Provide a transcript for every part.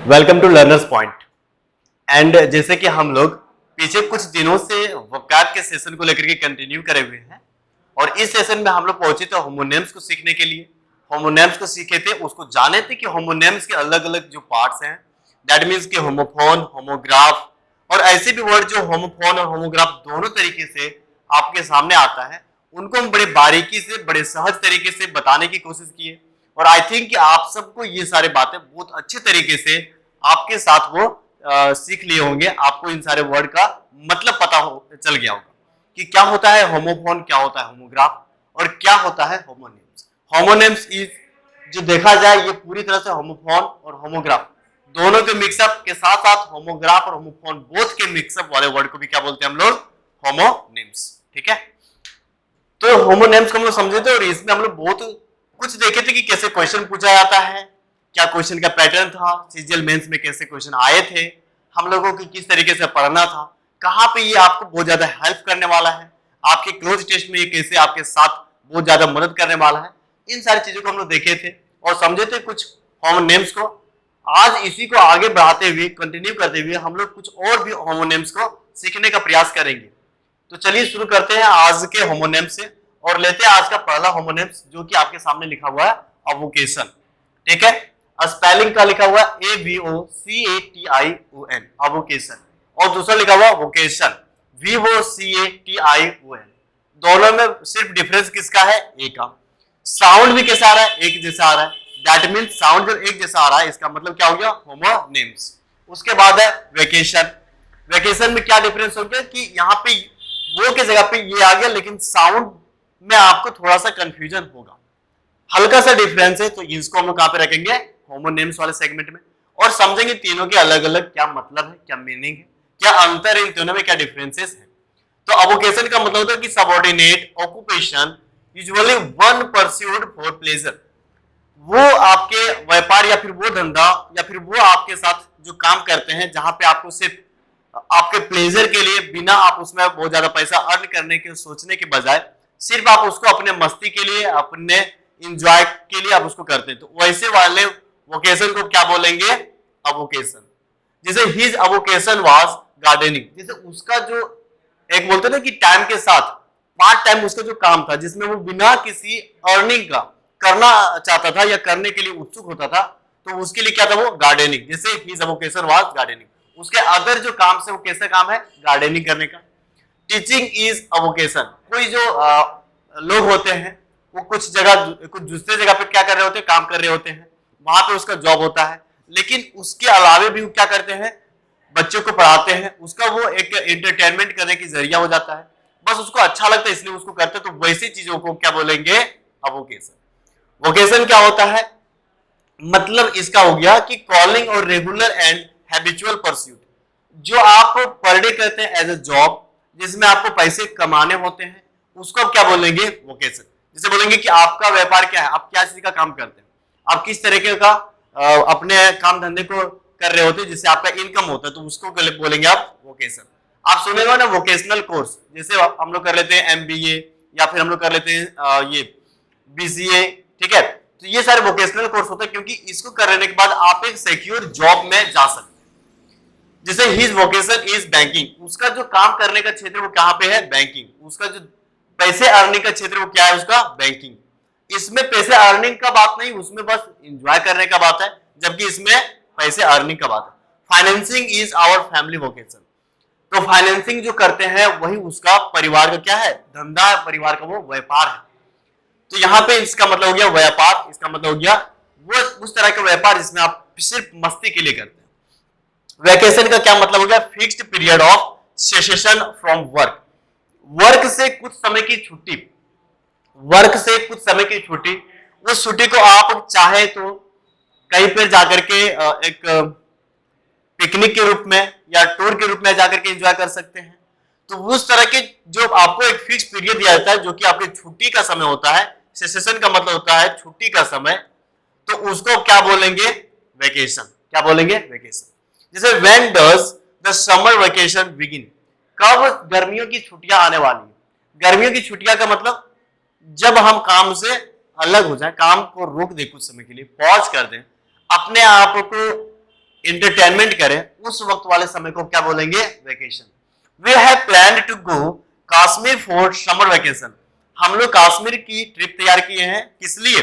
Welcome to Learners Point. And जैसे कि हम लोग पीछे कुछ दिनों से वोकैब के सेशन को लेकर के कंटिन्यू करे हुए हैं और इस सेशन में हम लोग पहुंचे थे होमोनेम्स को सीखने के लिए। होमोनेम्स को सीखे थे, उसको जाने थे कि होमोनेम्स के अलग अलग जो पार्ट्स हैं, दैट मीन्स कि होमोफोन, होमोग्राफ और ऐसे भी वर्ड जो होमोफोन और होमोग्राफ दोनों तरीके से आपके सामने आता है, उनको हम बड़े बारीकी से, बड़े सहज तरीके से बताने की कोशिश किए। और आई थिंक कि आप सबको ये सारे बातें बहुत अच्छे तरीके से आपके साथ वो सीख लिए होंगे। आपको इन सारे वर्ड का मतलब पता चल गया होगा कि क्या होता है होमोफोन, क्या होता है होमोग्राफ और क्या होता है होमोनिम्स। होमोनिम्स इज, जो देखा जाए, ये पूरी तरह से होमोफोन और होमोग्राफ दोनों के मिक्सअप के साथ साथ होमोग्राफ और होमोफोन बोथ के मिक्सअप वाले वर्ड को भी क्या बोलते हैं हम लोग? होमोनिम्स। ठीक है, तो होमोनिम्स को हम लोग समझे थे और इसमें हम लोग बहुत कुछ देखे थे कि कैसे क्वेश्चन पूछा जाता है, क्या क्वेश्चन का पैटर्न था, सीजीएल मेंस में कैसे क्वेश्चन आए थे, हम लोगों को किस तरीके से पढ़ना था, कहाँ पे ये आपको बहुत ज्यादा हेल्प करने वाला है, आपके क्लोज टेस्ट में ये कैसे आपके साथ बहुत ज्यादा मदद करने वाला है। इन सारी चीजों को हम लोग देखे थे और समझे थे कुछ होमोनिम्स को। आज इसी को आगे बढ़ाते हुए, कंटिन्यू करते हुए हम लोग कुछ और भी होमोनिम्स को सीखने का प्रयास करेंगे। तो चलिए शुरू करते हैं आज के होमोनिम्स से और लेते हैं आज का पहला होमोनिम्स, जो कि आपके सामने लिखा हुआ है अवोकेशन। ठीक है, स्पेलिंग का लिखा हुआ है AVOCATION, अवोकेशन, और दूसरा लिखा हुआ वोकेशन, VOCATION। दोनों में सिर्फ डिफरेंस किसका है? ए का। साउंड भी कैसा आ रहा है? एक जैसा आ रहा है। दैट मीन साउंड जब एक जैसा आ रहा है, इसका मतलब क्या हो गया? होमोनिम्स। उसके बाद है वेकेशन। वेकेशन में क्या डिफरेंस हो गया कि यहाँ पे वो की जगह पे ये आ गया, लेकिन साउंड में आपको थोड़ा सा कंफ्यूजन होगा, हल्का सा डिफरेंस है। तो इसको हम लोग कहां पे रखेंगे? होमोनिम्स वाले सेगमेंट में, और समझेंगे तीनों के अलग अलग क्या मतलब है, क्या मीनिंग है, क्या अंतर है इन तीनों में, क्या डिफरेंसेस है। तो अवोकेशन का मतलब होता है कि subordinate occupation usually one pursued for pleasure. वो आपके व्यापार या फिर वो धंधा या फिर वो आपके साथ जो काम करते हैं, जहां पे आपको सिर्फ आपके प्लेजर के लिए, बिना आप उसमें बहुत ज्यादा पैसा अर्न करने के सोचने के बजाय सिर्फ आप उसको अपने मस्ती के लिए, अपने इंजॉय के लिए आप उसको करते हैं, तो वैसे वाले वोकेशन को क्या बोलेंगे? अवोकेशन। जैसे हिज अवोकेशन वाज गार्डनिंग, जैसे उसका जो एक बोलते ना कि टाइम के साथ पार्ट टाइम उसका जो काम था, जिसमें वो बिना किसी अर्निंग का करना चाहता था या करने के लिए उत्सुक होता था, तो उसके लिए क्या था? वो गार्डनिंग। जैसे हिज अवोकेशन वाज गार्डनिंग। उसके अदर जो काम से वो कैसा काम है? गार्डनिंग करने का। Teaching is avocation. कोई जो लोग होते हैं, वो कुछ जगह, कुछ दूसरे जगह पे क्या कर रहे होते हैं? काम कर रहे होते हैं, वहां पे उसका जॉब होता है, लेकिन उसके अलावे भी वो क्या करते हैं? बच्चों को पढ़ाते हैं। उसका वो एक एंटरटेनमेंट करने की जरिया हो जाता है, बस उसको अच्छा लगता है इसलिए उसको करते हैं। तो वैसी चीजों को क्या बोलेंगे? अवोकेशन। वोकेशन क्या होता है? मतलब इसका हो गया कि कॉलिंग और रेगुलर एंड हैबिचुअल परस्यूट, जो आप पर डे करते हैं एज ए जॉब, जिसमें आपको पैसे कमाने होते हैं, उसको आप क्या बोलेंगे? वोकेशन। जैसे बोलेंगे कि आपका व्यापार क्या है, आप क्या चीज का काम करते हैं, आप किस तरीके का अपने काम धंधे को कर रहे होते हैं जिससे आपका इनकम होता है, तो उसको बोलेंगे आप वोकेशन। आप सुनेगा ना वोकेशनल कोर्स, जैसे हम लोग कर लेते हैं एमबीए या फिर हम लोग कर लेते हैं ये बीसीए। ठीक है, तो ये सारे वोकेशनल कोर्स होते हैं, क्योंकि इसको करने के बाद आप एक सिक्योर जॉब में जा सकते हैं। जैसे हिज वोकेशन इज बैंकिंग, उसका जो काम करने का क्षेत्र वो कहां पे है? बैंकिंग। उसका जो पैसे अर्निंग का क्षेत्र वो क्या है? उसका बैंकिंग। इसमें पैसे अर्निंग का बात नहीं, उसमें बस एंजॉय करने का बात है, जबकि इसमें पैसे अर्निंग का बात है। Financing is our family vocation. तो फाइनेंसिंग जो करते हैं वही उसका परिवार का क्या है? धंधा है, परिवार का वो व्यापार है। तो यहाँ पे इसका मतलब हो गया व्यापार, इसका मतलब हो गया वो उस तरह का व्यापार जिसमें आप सिर्फ मस्ती के लिए करते हैं। वैकेशन का क्या मतलब हो गया? Fixed period of cessation from work. Work से कुछ समय की छुट्टी, वर्क से कुछ समय की छुट्टी। उस छुट्टी को आप चाहे तो कहीं पर जाकर के एक पिकनिक के रूप में या टूर के रूप में जाकर के एंजॉय कर सकते हैं। तो उस तरह के जो आपको एक फिक्स पीरियड दिया जाता है, जो कि आपकी छुट्टी का समय होता है, सेशन का मतलब होता है छुट्टी का समय, तो उसको क्या बोलेंगे? वेकेशन। क्या बोलेंगे? वेकेशन। जैसे when does the summer vacation begin, कब गर्मियों की छुट्टियां आने वाली है? गर्मियों की छुट्टियां का मतलब जब हम काम से अलग हो जाए, काम को रोक दे, कुछ समय के लिए पॉज कर दें, अपने आप को इंटरटेनमेंट करें, उस वक्त वाले समय को क्या बोलेंगे? Vacation. We have planned to go Kashmir for summer vacation. हम लोग कश्मीर की ट्रिप तैयार किए हैं, किस लिए?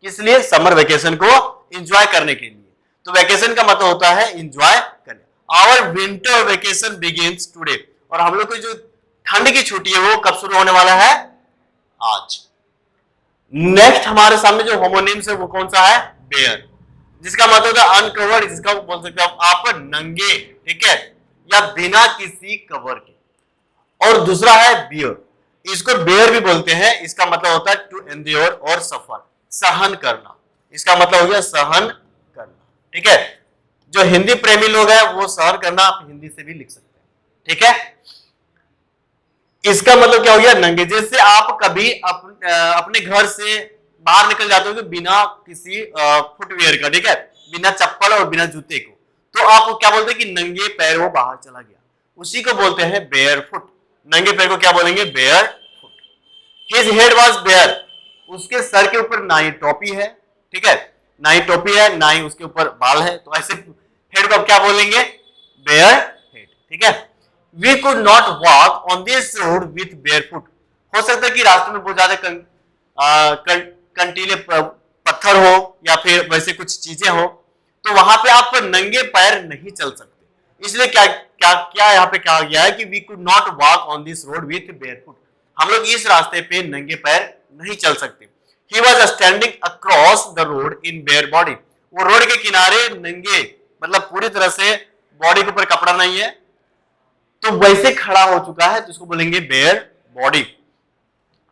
किस लिए? समर वेकेशन को एंजॉय करने के लिए। तो वेकेशन का मतलब होता है एंजॉय करने। Our winter vacation begins today. और हम लोग की जो ठंड की छुट्टी है वो कब शुरू होने वाला है? आज। नेक्स्ट हमारे सामने जो होमोनिम्स है वो कौन सा है? बेयर, जिसका मतलब होता है अनकवर्ड, जिसका बोल सकते हो आप नंगे, ठीक है, या बिना किसी कवर के। और दूसरा है बियर, इसको बेयर भी बोलते हैं, इसका मतलब होता है टू एंड्योर और सफर, सहन करना। इसका मतलब हो गया सहन करना, ठीक है। जो हिंदी प्रेमी लोग हैं वो सहन करना आप हिंदी से भी लिख सकते हैं, ठीक है। इसका मतलब क्या हो गया? नंगे। जैसे आप कभी अपने घर से बाहर निकल जाते हो तो बिना किसी फुटवेयर का, ठीक है, बिना चप्पल और बिना जूते को, तो आप क्या बोलते हैं कि नंगे पैर वो बाहर चला गया, उसी को बोलते हैं बेयर फुट। नंगे पैर को क्या बोलेंगे? Bare foot. His head was bare, उसके सर के ऊपर ना ही टोपी है, ठीक है, ना ही टोपी है, ना ही उसके ऊपर बाल है, तो ऐसे हेड को क्या बोलेंगे? बेयर हेड, ठीक है। We could not walk on this road with bare foot. हो सकता है कि रास्ते में बहुत ज्यादा कंटीले पत्थर हो या फिर वैसे कुछ चीजें हो, तो वहां पे आप नंगे पैर नहीं चल सकते। इसलिए क्या क्या क्या यहाँ पे कहा गया है कि we could not walk on this road with bare foot. हम लोग इस रास्ते पे नंगे पैर नहीं चल सकते। He was standing across the road in bare body। वो रोड के किनारे नंगे, मतलब पूरी तरह से बॉडी के ऊपर कपड़ा नहीं है, तो वैसे खड़ा हो चुका है, जिसको बोलेंगे बेयर बॉडी।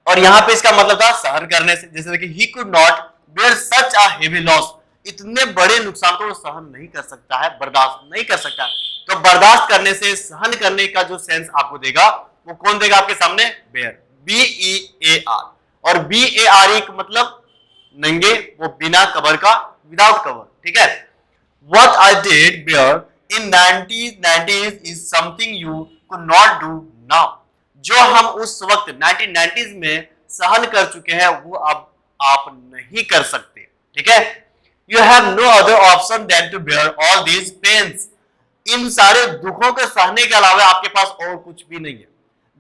और यहां पे इसका मतलब था सहन करने से, जैसे कि he could not bear such a heavy loss. इतने बड़े नुकसान को वो सहन नहीं कर सकता है, बर्दाश्त नहीं कर सकता है। तो बर्दाश्त करने से सहन करने का जो सेंस आपको देगा वो कौन देगा आपके सामने? Bear, BEAR। और BARE का मतलब नंगे, वो बिना कवर का, विदाउट कवर, ठीक है। What I did bear in 1990s is something you could not do now। जो हम उस वक्त 1990s में सहन कर चुके हैं वो अब आप नहीं कर सकते, ठीक है। You have no other option than to bear all these pains। इन सारे दुखों के सहने के अलावा आपके पास और कुछ भी नहीं है।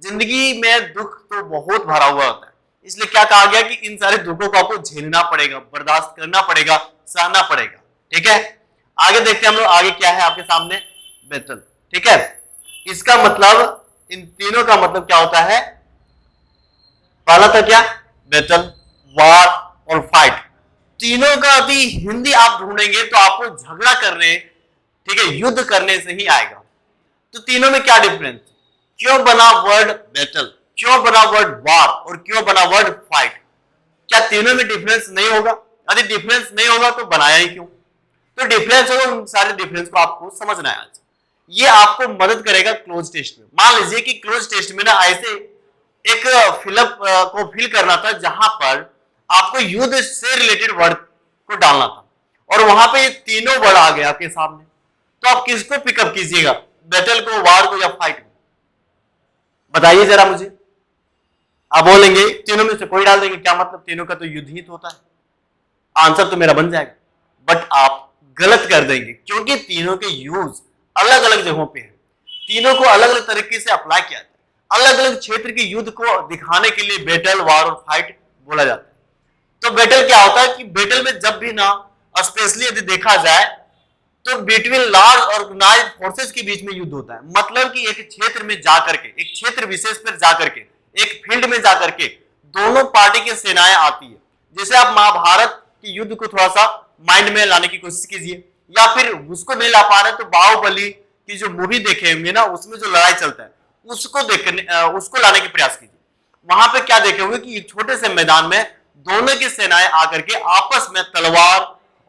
जिंदगी में दुख तो बहुत भरा हुआ होता है, इसलिए क्या कहा गया कि इन सारे दुखों को आपको झेलना पड़ेगा, बर्दाश्त करना पड़ेगा, सहना पड़ेगा, ठीक है। आगे देखते हैं हम लोग, आगे क्या है आपके सामने? बैटल, ठीक है। इसका मतलब, इन तीनों का मतलब क्या होता है? पहला था क्या? बैटल, वार और फाइट। तीनों का यदि हिंदी आप ढूंढेंगे तो आपको झगड़ा करने, ठीक है, युद्ध करने से ही आएगा। तो तीनों में क्या डिफरेंस? क्यों बना वर्ड बैटल, क्यों बना वर्ड वार और क्यों बना वर्ड फाइट? क्या तीनों में डिफरेंस नहीं होगा? यदि डिफरेंस नहीं होगा तो बनाया ही क्यों? तो डिफरेंस होगा, उन सारे डिफरेंस को आपको समझना है आज। ये आपको मदद करेगा क्लोज टेस्ट में। मान लीजिए कि क्लोज टेस्ट में ना ऐसे एक फिलअप को फिल करना था जहां पर आपको युद्ध से रिलेटेड वर्ड को डालना था, और वहां पे ये तीनों वर्ड आ गए आपके सामने, तो आप किसको पिकअप कीजिएगा? बैटल को, वार को, या फाइट को? बताइए जरा मुझे। आप बोलेंगे तीनों में से कोई डाल देंगे, क्या मतलब? तीनों का तो युद्ध ही तो होता है। आंसर तो मेरा बन जाएगा, बट आप गलत कर देंगे, क्योंकि तीनों के यूज अलग अलग जगहों पे है। तीनों को अलग अलग तरीके से अप्लाई किया जाता है। अलग अलग क्षेत्र के युद्ध को दिखाने के लिए बैटल, वार और फाइट बोला जाता है। तो बैटल क्या होता है कि बैटल में जब भी ना, स्पेशली यदि देखा जाए तो बिटवीन लार्ज ऑर्गेनाइज्ड फोर्सेस के बीच में युद्ध होता है। मतलब कि एक क्षेत्र में जाकर के, एक क्षेत्र विशेष पर जाकर के, एक फील्ड में जाकर के दोनों पार्टी की सेनाएं आती है। जैसे आप महाभारत के युद्ध को थोड़ा सा माइंड में लाने की कोशिश कीजिए, या फिर उसको नहीं ला पा रहे तो बाहुबली की जो मूवी देखे होंगे ना, उसमें जो लड़ाई चलता है उसको देखने, उसको लाने की प्रयास कीजिए। वहां पे क्या देखे होंगे कि एक छोटे से मैदान में दोनों की सेनाएं आकर के आपस में तलवार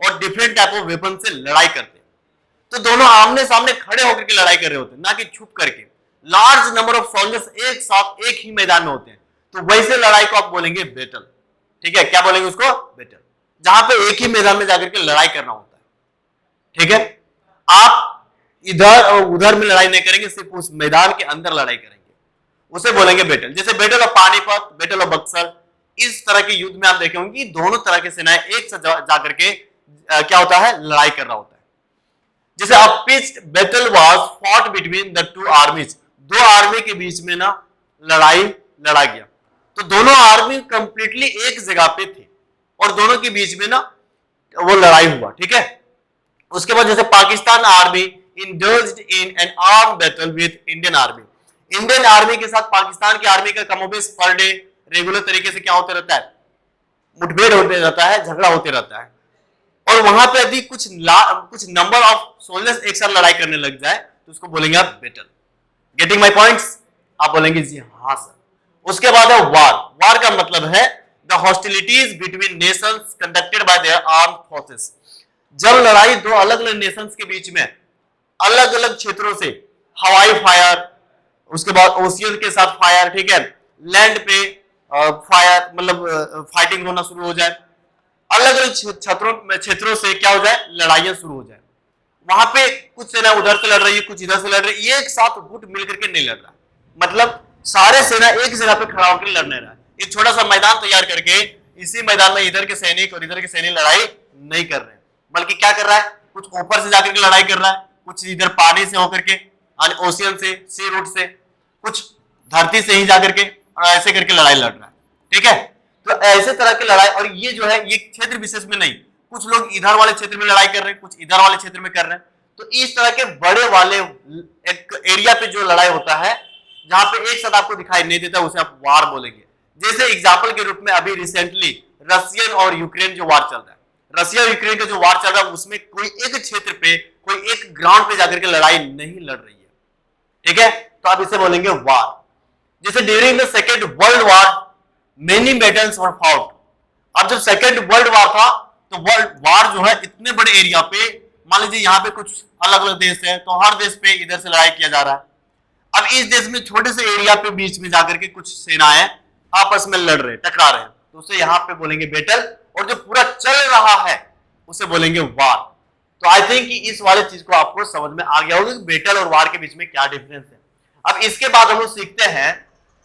और डिफरेंट टाइप ऑफ वेपन से लड़ाई करते हैं। तो दोनों आमने सामने खड़े होकर के लड़ाई कर रहे होते हैं, ना कि छुप करके। लार्ज नंबर ऑफ सोल्जर्स एक साथ एक ही मैदान में होते हैं, तो वैसे लड़ाई को आप बोलेंगे बैटल, ठीक है। क्या बोलेंगे उसको? बैटल, जहां पे एक ही मैदान में जाकर के लड़ाई करना होता है, ठीक है। आप इधर और उधर में लड़ाई नहीं करेंगे, सिर्फ उस मैदान के अंदर लड़ाई करेंगे, उसे बोलेंगे बैटल। जैसे battle of Panipat, battle of Buxar, इस तरह के युद्ध में आप देखेंगे कि दोनों तरह की सेनाएं एक साथ जाकर के क्या होता है? लड़ाई कर रहा होता है। जैसे a pitched battle was fought between the two armies, दो आर्मी के बीच में ना लड़ाई लड़ा गया, तो दोनों आर्मी कंप्लीटली एक जगह पे थे और दोनों के बीच में ना वो लड़ाई हुआ, ठीक है। उसके बाद जैसे Pakistan army indulged in an arm battle with Indian army, Indian army के साथ पाकिस्तान की आर्मी का कमोबेश पर डे रेगुलर तरीके से क्या होते रहता है, मुठभेड़ होते रहता है, झगड़ा होते रहता है। और वहां पे यदि कुछ नंबर ऑफ सोल्जर्स एक साथ लड़ाई करने लग जाए तो उसको बोलेंगे आप बैटल। Getting my points? आप बोलेंगे जी हाँ सर। उसके बाद है वार। वार का मतलब है the hostilities between Nations conducted by there armed forces, जब लड़ाई दो अलग अलग नेशंस के बीच में अलग अलग क्षेत्रों से हवाई फायर, उसके बाद ओशियन के साथ फायर, ठीक है, लैंड पे फायर, मतलब फाइटिंग होना शुरू हो जाए, अलग अलग क्षेत्रों से क्या हो जाए, लड़ाइयां शुरू हो जाए। वहां पे कुछ सेना उधर से लड़ रही है, कुछ इधर से लड़ रही है, एक साथ गुट मिलकर के नहीं लड़ रहा, मतलब सारे सेना एक जगह पे खड़ा होकर लड़ने रहा है। एक छोटा सा मैदान तैयार करके इसी मैदान में इधर के सैनिक और इधर के सैनिक लड़ाई नहीं कर रहे, बल्कि क्या कर रहा है, कुछ ऊपर से जाकर के लड़ाई कर रहा है, कुछ इधर पानी से होकर के, ओशियन से, सी रूट से, कुछ धरती से ही जाकर के, ऐसे करके लड़ाई लड़ रहा है, ठीक है। तो ऐसे तरह की लड़ाई, और ये जो है ये क्षेत्र विशेष में नहीं, कुछ लोग इधर वाले क्षेत्र में लड़ाई कर रहे हैं, कुछ इधर वाले क्षेत्र में कर रहे हैं। तो इस तरह के बड़े वाले एक एरिया पे जो लड़ाई होता है, जहां पे एक साथ आपको दिखाई नहीं देता, उसे आप वार बोलेंगे। जैसे एग्जाम्पल के रूप में अभी रिसेंटली रशियन और यूक्रेन जो वार चल रहा है, रशिया और यूक्रेन का जो वार चल रहा है, उसमें कोई एक क्षेत्र पे, कोई एक ग्राउंड पे जाकर के लड़ाई नहीं लड़ रही है, ठीक है। तो आप इसे बोलेंगे वार। जैसे during the second world war many battles were fought. अब जब सेकेंड वर्ल्ड वार था तो वर्ल्ड वार जो है इतने बड़े एरिया पे, मान लीजिए यहाँ पे कुछ अलग अलग देश है, तो हर देश पे इधर से लड़ाई किया जा रहा है। अब इस देश में छोटे से एरिया पे बीच में जाकर के कुछ सेनाएं आपस में लड़ रहे, टकरा रहे हैं, तो उसे यहाँ पे बोलेंगे बैटल, और जो पूरा चल रहा है उसे बोलेंगे वार। तो आई थिंक कि इस वाले चीज को आपको समझ में आ गया होगा कि बैटल और वार के बीच में क्या डिफरेंस है। अब इसके बाद हम लोग सीखते हैं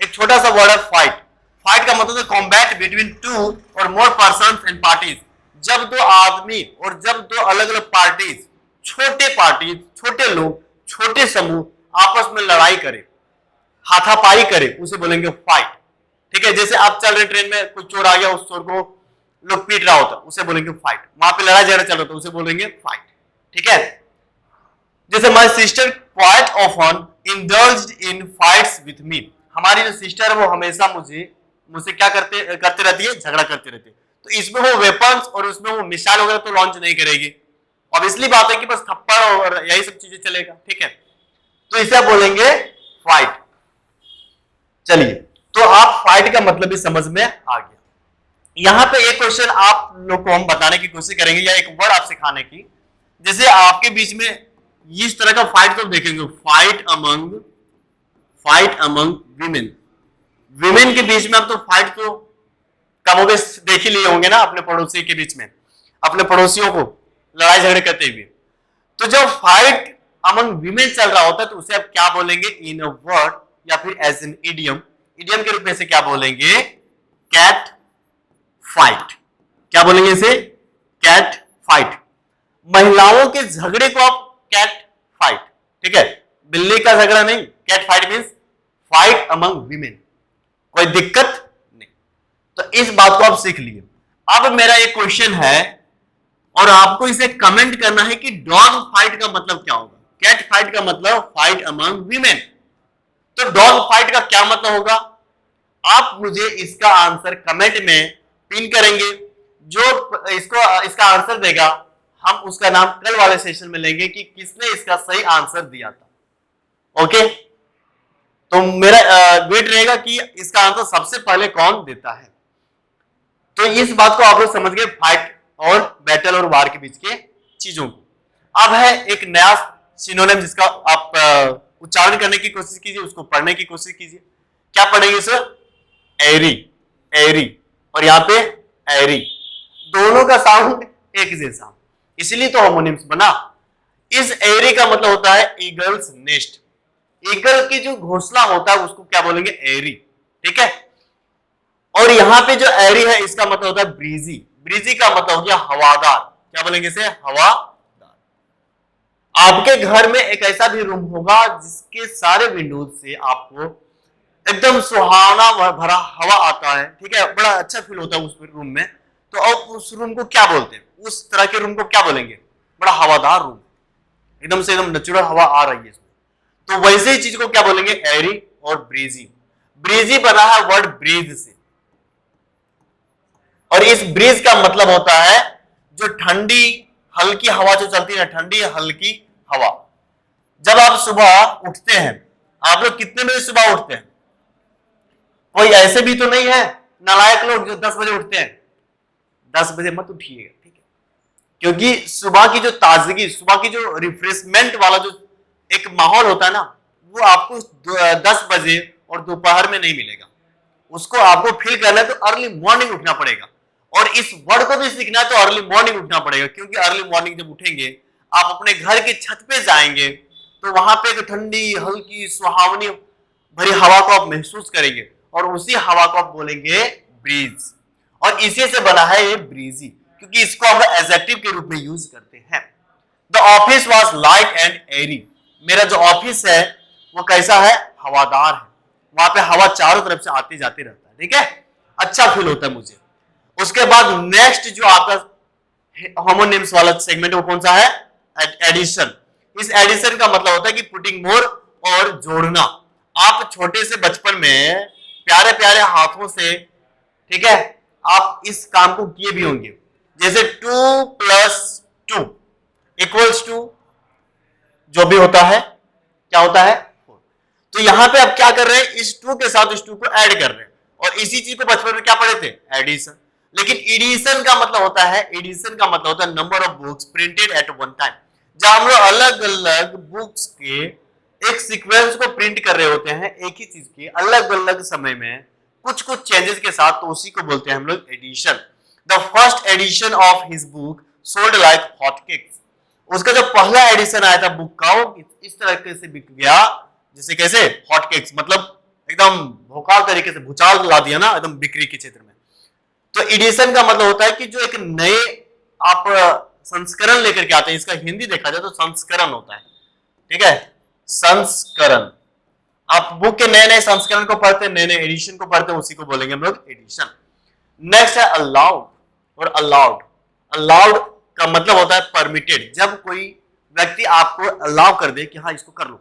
एक छोटा सा वर्ड है फाइट। फाइट का मतलब है कॉम्बैट बिटवीन टू और मोर पर्सन्स एंड पार्टीज, जब दो आदमी और जब दो अलग अलग पार्टीज, छोटे लोग, छोटे समूह आपस में लड़ाई करे, हाथापाई करे, उसे बोलेंगे फाइट, ठीक है। जैसे आप चल रहे ट्रेन में, कोई चोर आ गया, उस चोर को लोग पीट रहा होता, उसे बोलेंगे फाइट। वहां पे लड़ाई झगड़ा चल रहा था, उसे बोलेंगे फाइट, ठीक है। जैसे my sister quite often indulged in fights with me, हमारी जो सिस्टर है वो हमेशा मुझसे क्या करते रहती है, झगड़ा करती रहती है। तो इसमें वो वेपन्स और उसमें वो मिसाइल वगैरह तो लॉन्च नहीं करेगी, ऑब्वियसली बात है कि बस थप्पड़ और यही सब चीजें चलेगा, ठीक है। तो इसे बोलेंगे फाइट। चलिए, तो आप फाइट का मतलब भी समझ में आ गया। यहां पे एक क्वेश्चन आप लोग को हम बताने की कोशिश करेंगे, या एक वर्ड आप सिखाने की। जैसे आपके बीच में इस तरह का फाइट तो देखेंगे, फाइट अमंग विमेन, विमेन के बीच में आप तो फाइट तो कमोबेश देख ही लिए होंगे ना, अपने पड़ोसी के बीच में, अपने पड़ोसियों को लड़ाई झगड़े करते हुए। तो जब फाइट अमंग विमेन चल रहा होता है तो उसे आप क्या बोलेंगे, इन अ वर्ड या फिर एज एन इडियम, इडियम के रूप में से क्या बोलेंगे, कैट फाइट। क्या बोलेंगे इसे, कैट फाइट। महिलाओं के झगड़े को आप कैट फाइट, ठीक है, बिल्ली का झगड़ा नहीं, cat fight means fight among women, कोई दिक्कत नहीं। तो इस बात को आप सीख लिए। अब मेरा एक क्वेश्चन है और आपको इसे कमेंट करना है कि डॉग फाइट का मतलब क्या होगा। कैट फाइट का मतलब फाइट अमंग विमेन, तो डॉग फाइट का क्या मतलब होगा, आप मुझे इसका आंसर कमेंट में पिन करेंगे। जो इसका आंसर देगा, हम उसका नाम कल वाले सेशन में लेंगे कि किसने इसका सही आंसर दिया था, ओके। तो मेरा वेट रहेगा कि इसका आंसर सबसे पहले कौन देता है। तो इस बात को आप लोग समझ गए, फाइट और बैटल और वार के बीच के चीजों को। अब है एक नया सिनोनिम जिसका आप उच्चारण करने की कोशिश कीजिए, उसको पढ़ने की कोशिश कीजिए। क्या पढ़ेंगे सर, एरी, एरी, और यहां पे एरी, दोनों का साउंड एक जैसा, इसलिए तो होमोनिम्स बना। इस एरी का मतलब होता है ईगल्स नेस्ट, ईगल की जो घोंसला होता है उसको क्या बोलेंगे, एरी, ठीक है। और यहां पे जो एरी है इसका मतलब होता है ब्रीजी, ब्रीजी का मतलब हो गया हवादार, क्या बोलेंगे इसे, हवादार। आपके घर में एक ऐसा भी रूम होगा जिसके सारे विंडोज से आपको एकदम सुहाना भरा हवा आता है, ठीक है, बड़ा अच्छा फील होता है उस रूम में। तो अब उस रूम को क्या बोलते हैं, उस तरह के रूम को क्या बोलेंगे, बड़ा हवादार रूम, एकदम से एकदम नेचुरल हवा आ रही है इसमें, तो वैसे ही चीज को क्या बोलेंगे, एरी और ब्रीजी। ब्रीजी बना है वर्ड ब्रीज से, और इस ब्रीज का मतलब होता है जो ठंडी हल्की हवा जो चलती है, ठंडी हल्की हवा। जब आप सुबह उठते हैं, आप लोग कितने बजे सुबह उठते हैं, कोई ऐसे भी तो नहीं है नालायक लोग जो 10 बजे उठते हैं, 10 बजे मत उठिएगा, ठीक है, क्योंकि सुबह की जो ताजगी, सुबह की जो रिफ्रेशमेंट वाला जो एक माहौल होता है ना, वो आपको 10 बजे और दोपहर में नहीं मिलेगा। उसको आपको फील करना है तो अर्ली मॉर्निंग उठना पड़ेगा, और इस वर्ड को भी सीखना है तो अर्ली मॉर्निंग उठना पड़ेगा, क्योंकि अर्ली मॉर्निंग जब उठेंगे आप अपने घर की छत पे जाएंगे तो वहां पे एक ठंडी हल्की सुहावनी भरी हवा को आप महसूस करेंगे, और उसी हवा को आप बोलेंगे ब्रीज, और इसी से बना है ये ब्रीजी, क्योंकि इसको हम एडजेक्टिव के रूप में यूज करते हैं। The office was light and airy, मेरा जो ऑफिस है वो कैसा है, हवादार है, वहां पे हवा चारों तरफ से आती जाती रहता है, ठीक है, अच्छा फील होता है मुझे। उसके बाद नेक्स्ट जो आपका होमोनिम्स वाला सेगमेंट वो कौन सा है, एडिशन। इस एडिशन का मतलब होता है कि पुटिंग मोर और जोड़ना। आप छोटे से बचपन में प्यारे प्यारे हाथों से, ठीक है, आप इस काम को किए भी होंगे, जैसे 2 + 2 = जो भी होता है क्या होता है, 4। तो यहां पे आप क्या कर रहे हैं, इस 2 के साथ इस 2 को ऐड कर रहे हैं, और इसी चीज को बचपन में क्या पढ़े थे, एडिशन। लेकिन एडिशन का मतलब होता है, एडिशन का मतलब होता है number of books printed at one time. जब हम लोग अलग अलग बुक्स के एक सीक्वेंस को प्रिंट कर रहे होते हैं, एक ही चीज के अलग अलग समय में कुछ कुछ चेंजेस के साथ, तो उसी को बोलते हैं हम लोग edition. The first edition of his book sold like hotcakes, उसका जो पहला एडिशन आया था बुक का, वो इस तरह से बिक गया जैसे कैसे, हॉटकेक्स, मतलब एकदम भोकाल तरीके से, भूचाल ला दिया ना एकदम बिक्री के क्षेत्र में। तो एडिशन का मतलब होता है कि जो एक नए आप संस्करण लेकर के आते हैं, इसका हिंदी देखा जाए तो संस्करण होता है, ठीक है, संस्करण। आप बुक के नए नए संस्करण को पढ़ते हैं, नए नए एडिशन को पढ़ते हैं, उसी को बोलेंगे हम लोग एडिशन। नेक्स्ट है अलाउड और अलाउड। अलाउड का मतलब होता है परमिटेड, जब कोई व्यक्ति आपको अलाउ कर दे कि हाँ इसको कर लो,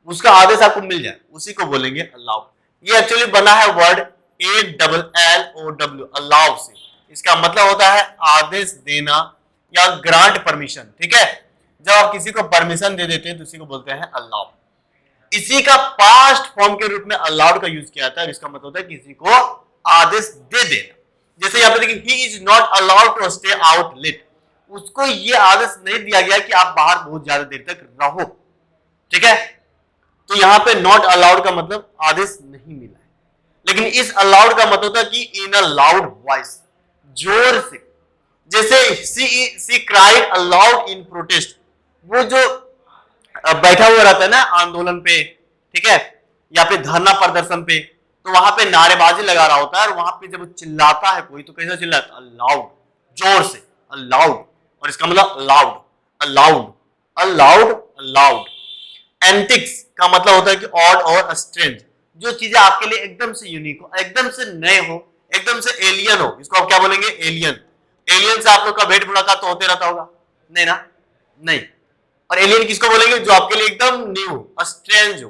उसका आदेश आपको मिल जाए, उसी को बोलेंगे अलाउड। ये एक्चुअली बना है वर्ड ALLOW, अलाउ से। इसका मतलब होता है आदेश देना या ग्रांट परमिशन, ठीक है, जब आप किसी को परमिशन दे देते हैं तो उसी को बोलते हैं अलाउ। इसी का पास्ट फॉर्म के रूप में अलाउड का यूज किया जाता है, इसका मतलब होता है किसी को आदेश दे देना। जैसे यहाँ पे देखिए, he is not allowed to stay out late, उसको ये आदेश नहीं दिया गया कि आप बाहर बहुत ज्यादा देर तक रहो, ठीक है। तो यहाँ पे नॉट अलाउड का मतलब आदेश नहीं मिला है, लेकिन इस अलाउड का मतलब होता है कि इन अ लाउड वॉइस, जोर से। जैसे सी क्राइड अलाउड इन प्रोटेस्ट, वो जो बैठा हुआ रहता है ना आंदोलन पे, ठीक है, या फिर धरना प्रदर्शन पे, तो वहां पे नारेबाजी लगा रहा होता है, और वहां पे जब चिल्लाता है कोई तो कैसा चिल्लाता है, अलाउड, जोर से, अलाउड। और इसका मतलब allowed, allowed, allowed, allowed. Antics का मतलब होता है कि ऑड और स्ट्रेंज, जो चीजें आपके लिए एकदम से यूनिक हो, एकदम से नए हो, एकदम से एलियन हो, इसको आप क्या बोलेंगे, एलियन। एलियन से आप लोग का भेंट मुलाकात तो होते रहता होगा, नहीं ना, नहीं। और एलियन किसको बोलेंगे, जो आपके लिए एकदम न्यू, स्ट्रेंज हो।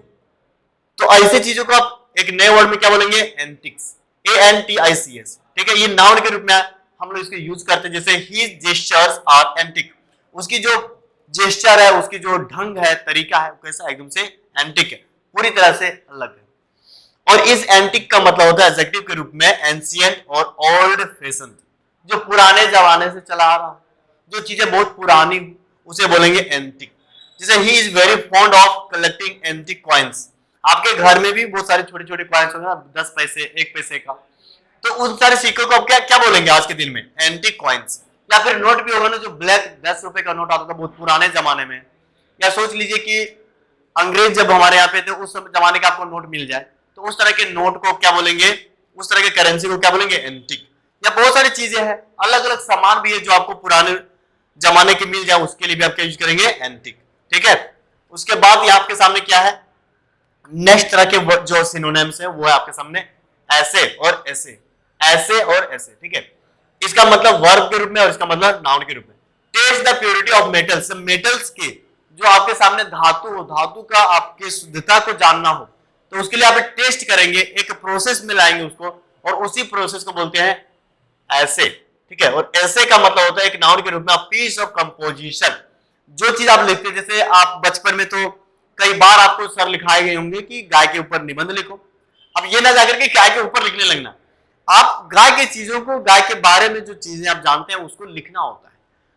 तो ऐसी चीजों को आप एक नए वर्ड में क्या बोलेंगे, एंटिक्स, ANTICS, ठीक है। ये नाउन के रूप में हम लोग इसको यूज करते हैं, जैसे हिज जेस्चर्स आर एंटिक, उसकी जो जेस्चर है, उसकी जो ढंग है, तरीका है, कैसा एकदम से एंटिक है, पूरी तरह से अलग है। और इस एंटिक का मतलब होता है एडजेक्टिव के रूप में एंशिएंट और ओल्ड फैशन, जो पुराने जमाने से चला आ रहा, जो चीजें बहुत पुरानी, उसे बोलेंगे एंटिक। जैसे he is very fond of collecting antique coins, आपके घर में भी बहुत सारे छोटे छोटे कॉइन्स होंगे ना, 10 पैसे 1 पैसे का, तो उन सारे सिक्कों को आप क्या क्या बोलेंगे आज के दिन में, एंटिक कॉइन्स। या फिर नोट भी होगा ना, जो ब्लैक 10 रुपए का नोट आता था बहुत पुराने जमाने में, या सोच लीजिए कि अंग्रेज जब हमारे यहाँ पे थे, उस जमाने का आपको नोट मिल जाए, तो उस तरह के नोट को क्या बोलेंगे, उस तरह के करेंसी को क्या बोलेंगे, एंटिक। या बहुत सारी चीजें हैं, अलग अलग सामान भी है जो आपको पुराने जमाने के मिल जाए, उसके लिए भी आप क्या यूज करेंगे, एंटिक। ठीक है। उसके बाद ये आपके सामने क्या है, नेक्स्ट तरह के जो सिनोनिम्स है वो है आपके सामने ऐसे और ऐसे, ऐसे और ऐसे, ठीक है। इसका मतलब वर्ब के रूप में और इसका मतलब नाउन के रूप में। Test the purity of metals, metals के जो आपके सामने धातु हो, धातु का आपकी शुद्धता को जानना हो तो उसके लिए आप टेस्ट करेंगे, एक प्रोसेस में लाएंगे उसको, और उसी प्रोसेस को बोलते हैं ऐसे, ठीक है। और ऐसे का मतलब होता है एक नाउन के रूप में पीस ऑफ कंपोजिशन, जो चीज आप लिखते हैं, जैसे आप बचपन में तो कई बार आपको सर लिखाए गए होंगे कि गाय के ऊपर निबंध लिखो। अब ये ना जाकर के गाय के ऊपर लिखने लगना, आप गाय की चीजों को, गाय के बारे में जो चीजें आप जानते हैं उसको लिखना होता है,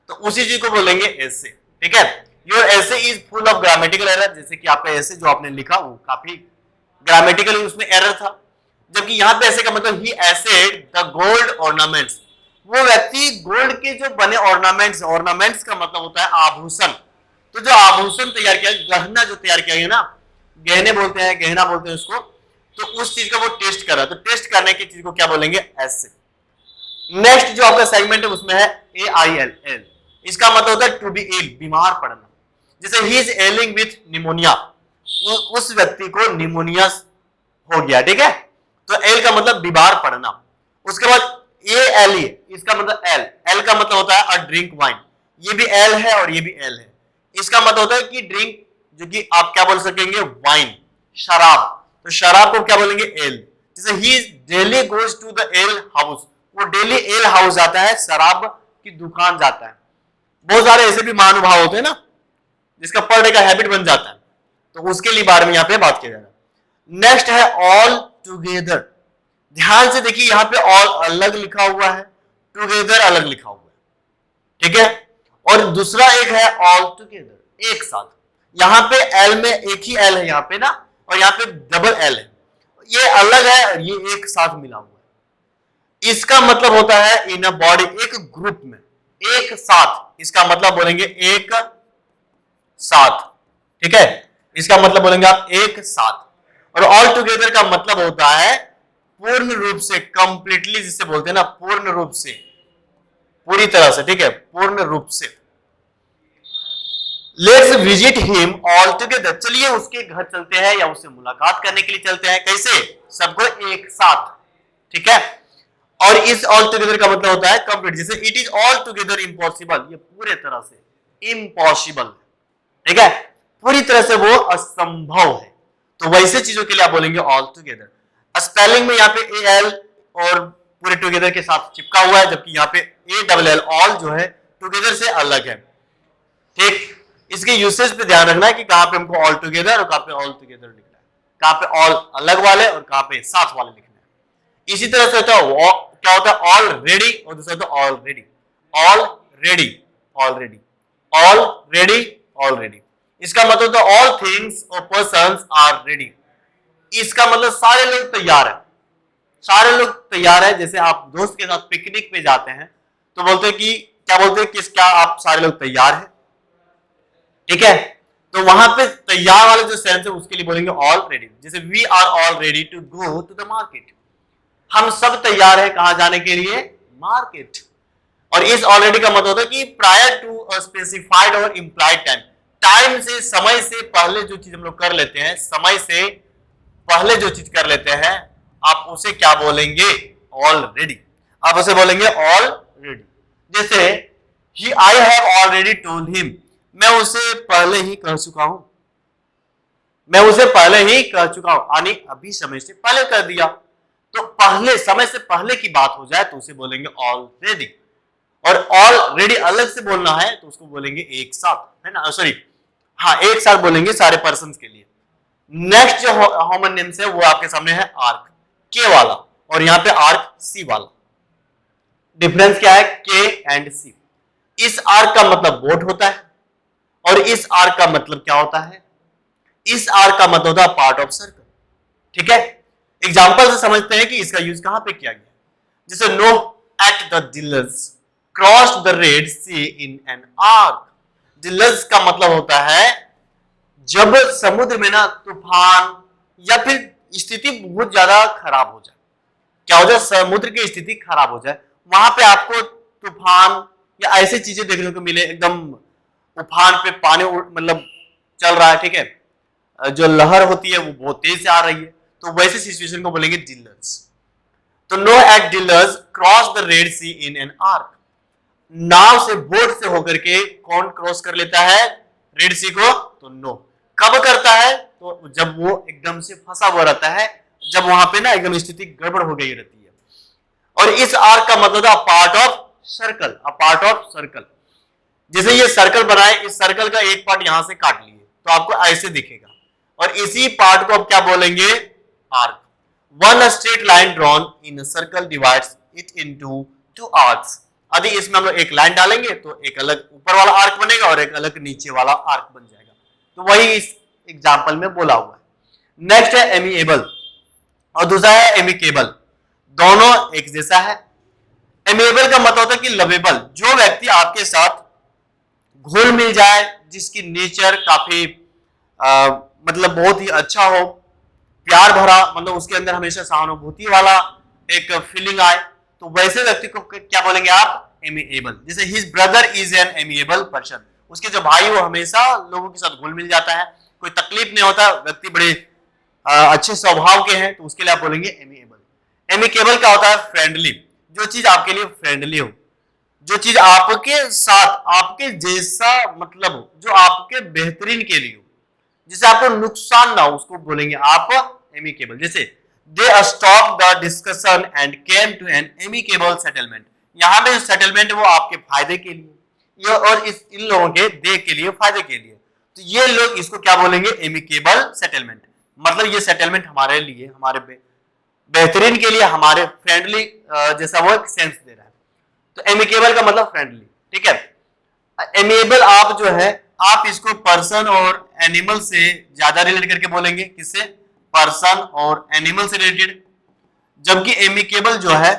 तो उसी चीज को बोलेंगे ऐसे, ठीक है। योर ऐसे is full of grammatical error, जैसे कि आपका ऐसे जो आपने लिखा वो काफी ग्रामेटिकली उसमें एरर था। जबकि यहाँ पे ऐसे का मतलब ही एसेड द गोल्ड ऑर्नामेंट्स, वो व्यक्ति गोल्ड के जो बने ऑर्नामेंट्स, ऑर्नामेंट्स का मतलब होता है आभूषण, तो जो आभूषण तैयार किया, गहना जो तैयार किया गया ना, गहने बोलते हैं, गहना बोलते हैं उसको, तो उस चीज का वो टेस्ट कर रहा है, तो टेस्ट करने की चीज को क्या बोलेंगे ऐसे। नेक्स्ट जो आपका सेगमेंट है उसमें है AIL, इसका मतलब होता है टू बी इल, बीमार पड़ना। जैसे ही इज एलिंग विथ निमोनिया, उस व्यक्ति को निमोनिया हो गया, ठीक है, तो एल का मतलब बीमार पड़ना। उसके बाद ALE, इसका मतलब एल का मतलब होता है अ ड्रिंक वाइन, ये भी एल है और ये भी एल है। इसका मतलब होता है कि ड्रिंक, जो कि आप क्या बोल सकेंगे वाइन, शराब, तो शराब को क्या बोलेंगे एल। जैसे ही Daly goes to the ale house, वो डेली एल हाउस जाता है, शराब की दुकान जाता है। बहुत सारे ऐसे भी महानुभाव होते हैं ना जिसका पर डे का हैबिट बन जाता है, तो उसके लिए बारे में यहाँ पे बात किया जा रहा है। नेक्स्ट है ऑल टुगेदर, ध्यान से देखिए यहाँ पे ऑल अलग लिखा हुआ है, टुगेदर अलग लिखा हुआ है, ठीक है। और दूसरा एक है ऑल टुगेदर, एक साथ। यहाँ पे एल में एक ही एल है यहाँ पे ना, और यहाँ पे डबल एल है, ये अलग है और ये एक साथ मिला हुआ है। इसका मतलब होता है इन अ बॉडी, एक ग्रुप में, एक साथ, इसका मतलब बोलेंगे एक साथ, ठीक है। इसका मतलब बोलेंगे आप एक साथ। और ऑल टुगेदर का मतलब होता है पूर्ण रूप से, कंप्लीटली, जिसे बोलते हैं ना पूर्ण रूप से, पूरी तरह से, ठीक है, पूर्ण रूप से। Let's visit him all together, चलिए उसके घर चलते हैं या उससे मुलाकात करने के लिए चलते हैं, कैसे, सबको एक साथ, ठीक है। और इस ऑल टुगेदर का मतलब होता है कंप्लीट, जैसे it is all together impossible, ये पूरे तरह से इम्पॉसिबल, ठीक है, पूरी तरह से वो असंभव है, तो वैसे चीजों के लिए आप बोलेंगे ऑल टुगेदर। स्पेलिंग में यहाँ पे AL और पूरे टुगेदर के साथ चिपका हुआ है, जबकि यहाँ पे ALL ऑल जो है टुगेदर से अलग है, ठीक। इसके यूसेज पे ध्यान रखना है कि कहां पे हमको ऑल टुगेदर और कहां पे ऑल टुगेदर लिखना है, कहां पे ऑल अलग वाले और कहां पे साथ वाले लिखना है। इसी तरह से होता है क्या होता है ऑलरेडी, और दूसरा होता है already, already, already, already, already. इसका मतलब होता है ऑल थिंग्स और पर्सन्स आर रेडी, इसका मतलब सारे लोग तैयार है, सारे लोग तैयार है। जैसे आप दोस्त के साथ पिकनिक पे जाते हैं तो बोलते हैं कि क्या बोलते हैं कि क्या आप सारे लोग तैयार हैं, ठीक है, तो वहां पे तैयार वाले जो सेंस है उसके लिए बोलेंगे ऑल रेडी। जैसे we are all ready to go to the market, हम सब तैयार हैं कहां जाने के लिए, मार्केट। और इस ऑलरेडी का मतलब होता है कि प्रायर टू अ स्पेसिफाइड और इंप्लाइड टाइम, टाइम से, समय से पहले जो चीज हम लोग कर लेते हैं, समय से पहले जो चीज कर लेते हैं, आप उसे क्या बोलेंगे, ऑलरेडी, आप उसे बोलेंगे ऑलरेडी। जैसे ही I have already told him, मैं उसे पहले ही कह चुका हूं, मैं उसे पहले ही कह चुका हूं, यानी अभी समय से पहले कर दिया, तो पहले, समय से पहले की बात हो जाए तो उसे बोलेंगे ऑलरेडी। और ऑलरेडी अलग से बोलना है तो उसको बोलेंगे एक साथ, है ना, सॉरी, हाँ, एक साथ बोलेंगे सारे पर्सन के लिए। नेक्स्ट जो होमोनिम्स है वो आपके सामने है आर्क, के वाला, और यहाँ पे आर्क सी वाला। डिफरेंस क्या है, के एंड सी। इस आर्क का मतलब बोट होता है और इस आर्क का मतलब क्या होता है, इस आर्क का मतलब होता है पार्ट ऑफ सर्कल, ठीक है। एग्जांपल से समझते हैं कि इसका यूज कहां पे किया गया। जैसे no at the dealers crossed the Red Sea in an ark, dealers का मतलब होता है जब समुद्र में ना तूफान या फिर स्थिति बहुत ज्यादा खराब हो जाए, क्या हो जाए, समुद्र की स्थिति खराब हो जाए, वहां पे आपको तूफान या ऐसी चीजें देखने को मिले, एकदम उफान पे पानी मतलब चल रहा है, ठीक है, जो लहर होती है वो बहुत तेज से आ रही है, तो वैसे सिचुएशन को बोलेंगे डिलर्स। तो no eight dealers cross the Red Sea in an ark. नाव से, बोट से होकर के कौन क्रॉस कर लेता है रेड सी को? तो नो। कब करता है? तो जब वो एकदम से फंसा हुआ रहता है, जब वहां पे ना एकदम स्थिति गड़बड़ हो गई रहती है। और इस आर्क का मतलब था part of circle, a part of circle. जैसे ये सर्कल बनाए, इस सर्कल का एक पार्ट यहां से काट लिए तो आपको ऐसे दिखेगा, और इसी पार्ट को अब क्या बोलेंगे? Arc. One straight line drawn in a circle divides it into two arcs. यदि इसमें हम लोग एक लाइन डालेंगे तो एक अलग ऊपर वाला आर्क बनेगा और एक अलग नीचे वाला आर्क बन जाएगा। तो वही इस एग्जांपल में बोला हुआ है। नेक्स्ट है एमिएबल और दूसरा है एमिकेबल। दोनों एक जैसा है। एमिएबल का मतलब होता है कि लवेबल, जो व्यक्ति आपके साथ घुल मिल जाए, जिसकी नेचर काफी मतलब बहुत ही अच्छा हो, प्यार भरा, मतलब उसके अंदर हमेशा सहानुभूति वाला एक फीलिंग आए, तो वैसे व्यक्ति को क्या बोलेंगे आप? एमिएबल। जैसे his brother is an amiable person, उसके जो भाई वो हमेशा लोगों के साथ घुल मिल जाता है, कोई तकलीफ नहीं होता, व्यक्ति बड़े अच्छे स्वभाव के हैं, तो उसके लिए आप बोलेंगे एमिएबल। एमिकेबल का होता है फ्रेंडली, जो चीज आपके लिए फ्रेंडली हो, जो चीज आपके साथ आपके जैसा मतलब हो, जो आपके बेहतरीन के लिए हो, जिससे आपको नुकसान ना हो, उसको बोलेंगे आप एमिकेबल। जैसे they stop the discussion and came to an amicable settlement. यहाँ पे सेटलमेंट वो आपके फायदे के लिए, ये और इन लोगों के दे के लिए, फायदे के लिए, तो ये लोग इसको क्या बोलेंगे? Amicable settlement. मतलब ये सेटलमेंट हमारे लिए, हमारे बेहतरीन के लिए, हमारे फ्रेंडली जैसा वो सेंस दे रहा है। तो एमिकेबल का मतलब फ्रेंडली, ठीक है। एमिएबल आप जो है, आप इसको पर्सन और एनिमल से ज्यादा रिलेट करके बोलेंगे। किससे? पर्सन और एनिमल से रिलेटेड। जबकि एमिकेबल जो है,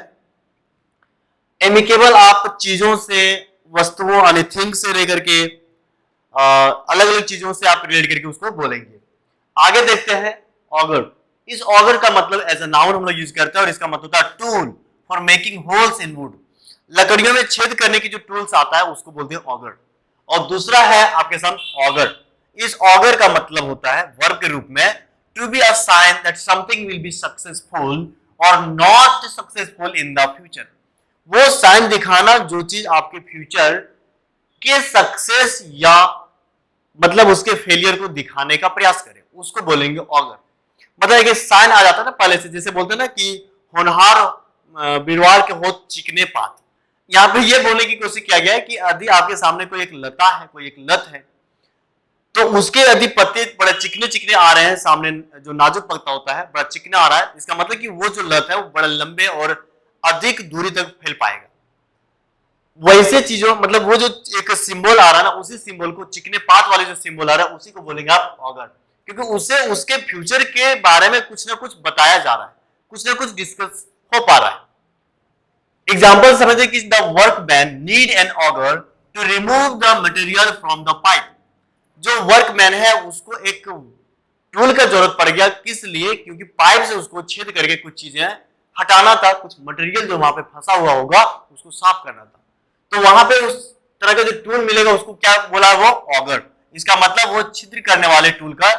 एमिकेबल आप चीजों से, वस्तुओं, यानी थिंग से लेकर के अलग अलग चीजों से आप रिलेट करके उसको बोलेंगे। आगे देखते हैं ऑगर। इस ऑगर का मतलब एज अ नाउन हम लोग यूज करते हैं, और इसका मतलब होता है tool for making holes in would. लकड़ियों में छेद करने की जो टूल्स आता है उसको बोलते हैं ऑगर। और दूसरा है आपके सामने ऑगर। इस ऑगर का मतलब होता है वर्ब के रूप में to be a sign that something will be successful or not successful in the future. वो साइन दिखाना जो चीज आपके फ्यूचर के सक्सेस या मतलब उसके फेलियर को दिखाने का प्रयास करे, उसको बोलेंगे ऑगर। मतलब एक साइन आ जाता है ना पहले से, जैसे बोलते हैं ना कि होनहार बिरवार के होत चिकने पात। यहाँ पे ये बोलने की कोशिश किया गया है कि यदि आपके सामने कोई एक लता है, कोई एक लत है, तो उसके यदि पत्ते बड़े चिकने चिकने आ रहे हैं सामने, जो नाजुक पत्ता होता है बड़ा चिकना आ रहा है, इसका मतलब कि वो जो लत है वो बड़ा लंबे और अधिक दूरी तक फैल पाएगा। वैसे चीजों, मतलब वो जो एक सिंबल आ रहा है ना, उसी सिंबल को, चिकने पात वाले जो सिंबल आ रहा है, उसी को बोलेंगे आप ऑगर। क्योंकि उसे उसके फ्यूचर के बारे में कुछ ना कुछ बताया जा रहा है, कुछ ना कुछ डिस्कस हो पा रहा है। एग्जाम्पल समझे कि the workman need an auger to remove the material from the pipe. जो वर्कमैन है उसको एक टूल का जरूरत पड़ गया, किस लिए? क्योंकि पाइप से उसको छेद करके कुछ चीजें हटाना था, कुछ मटेरियल जो वहां पे फंसा हुआ होगा उसको साफ करना था। तो वहां पे उस तरह का जो टूल मिलेगा उसको क्या बोला? वो ऑगर। इसका मतलब वो छिद्र करने वाले टूल का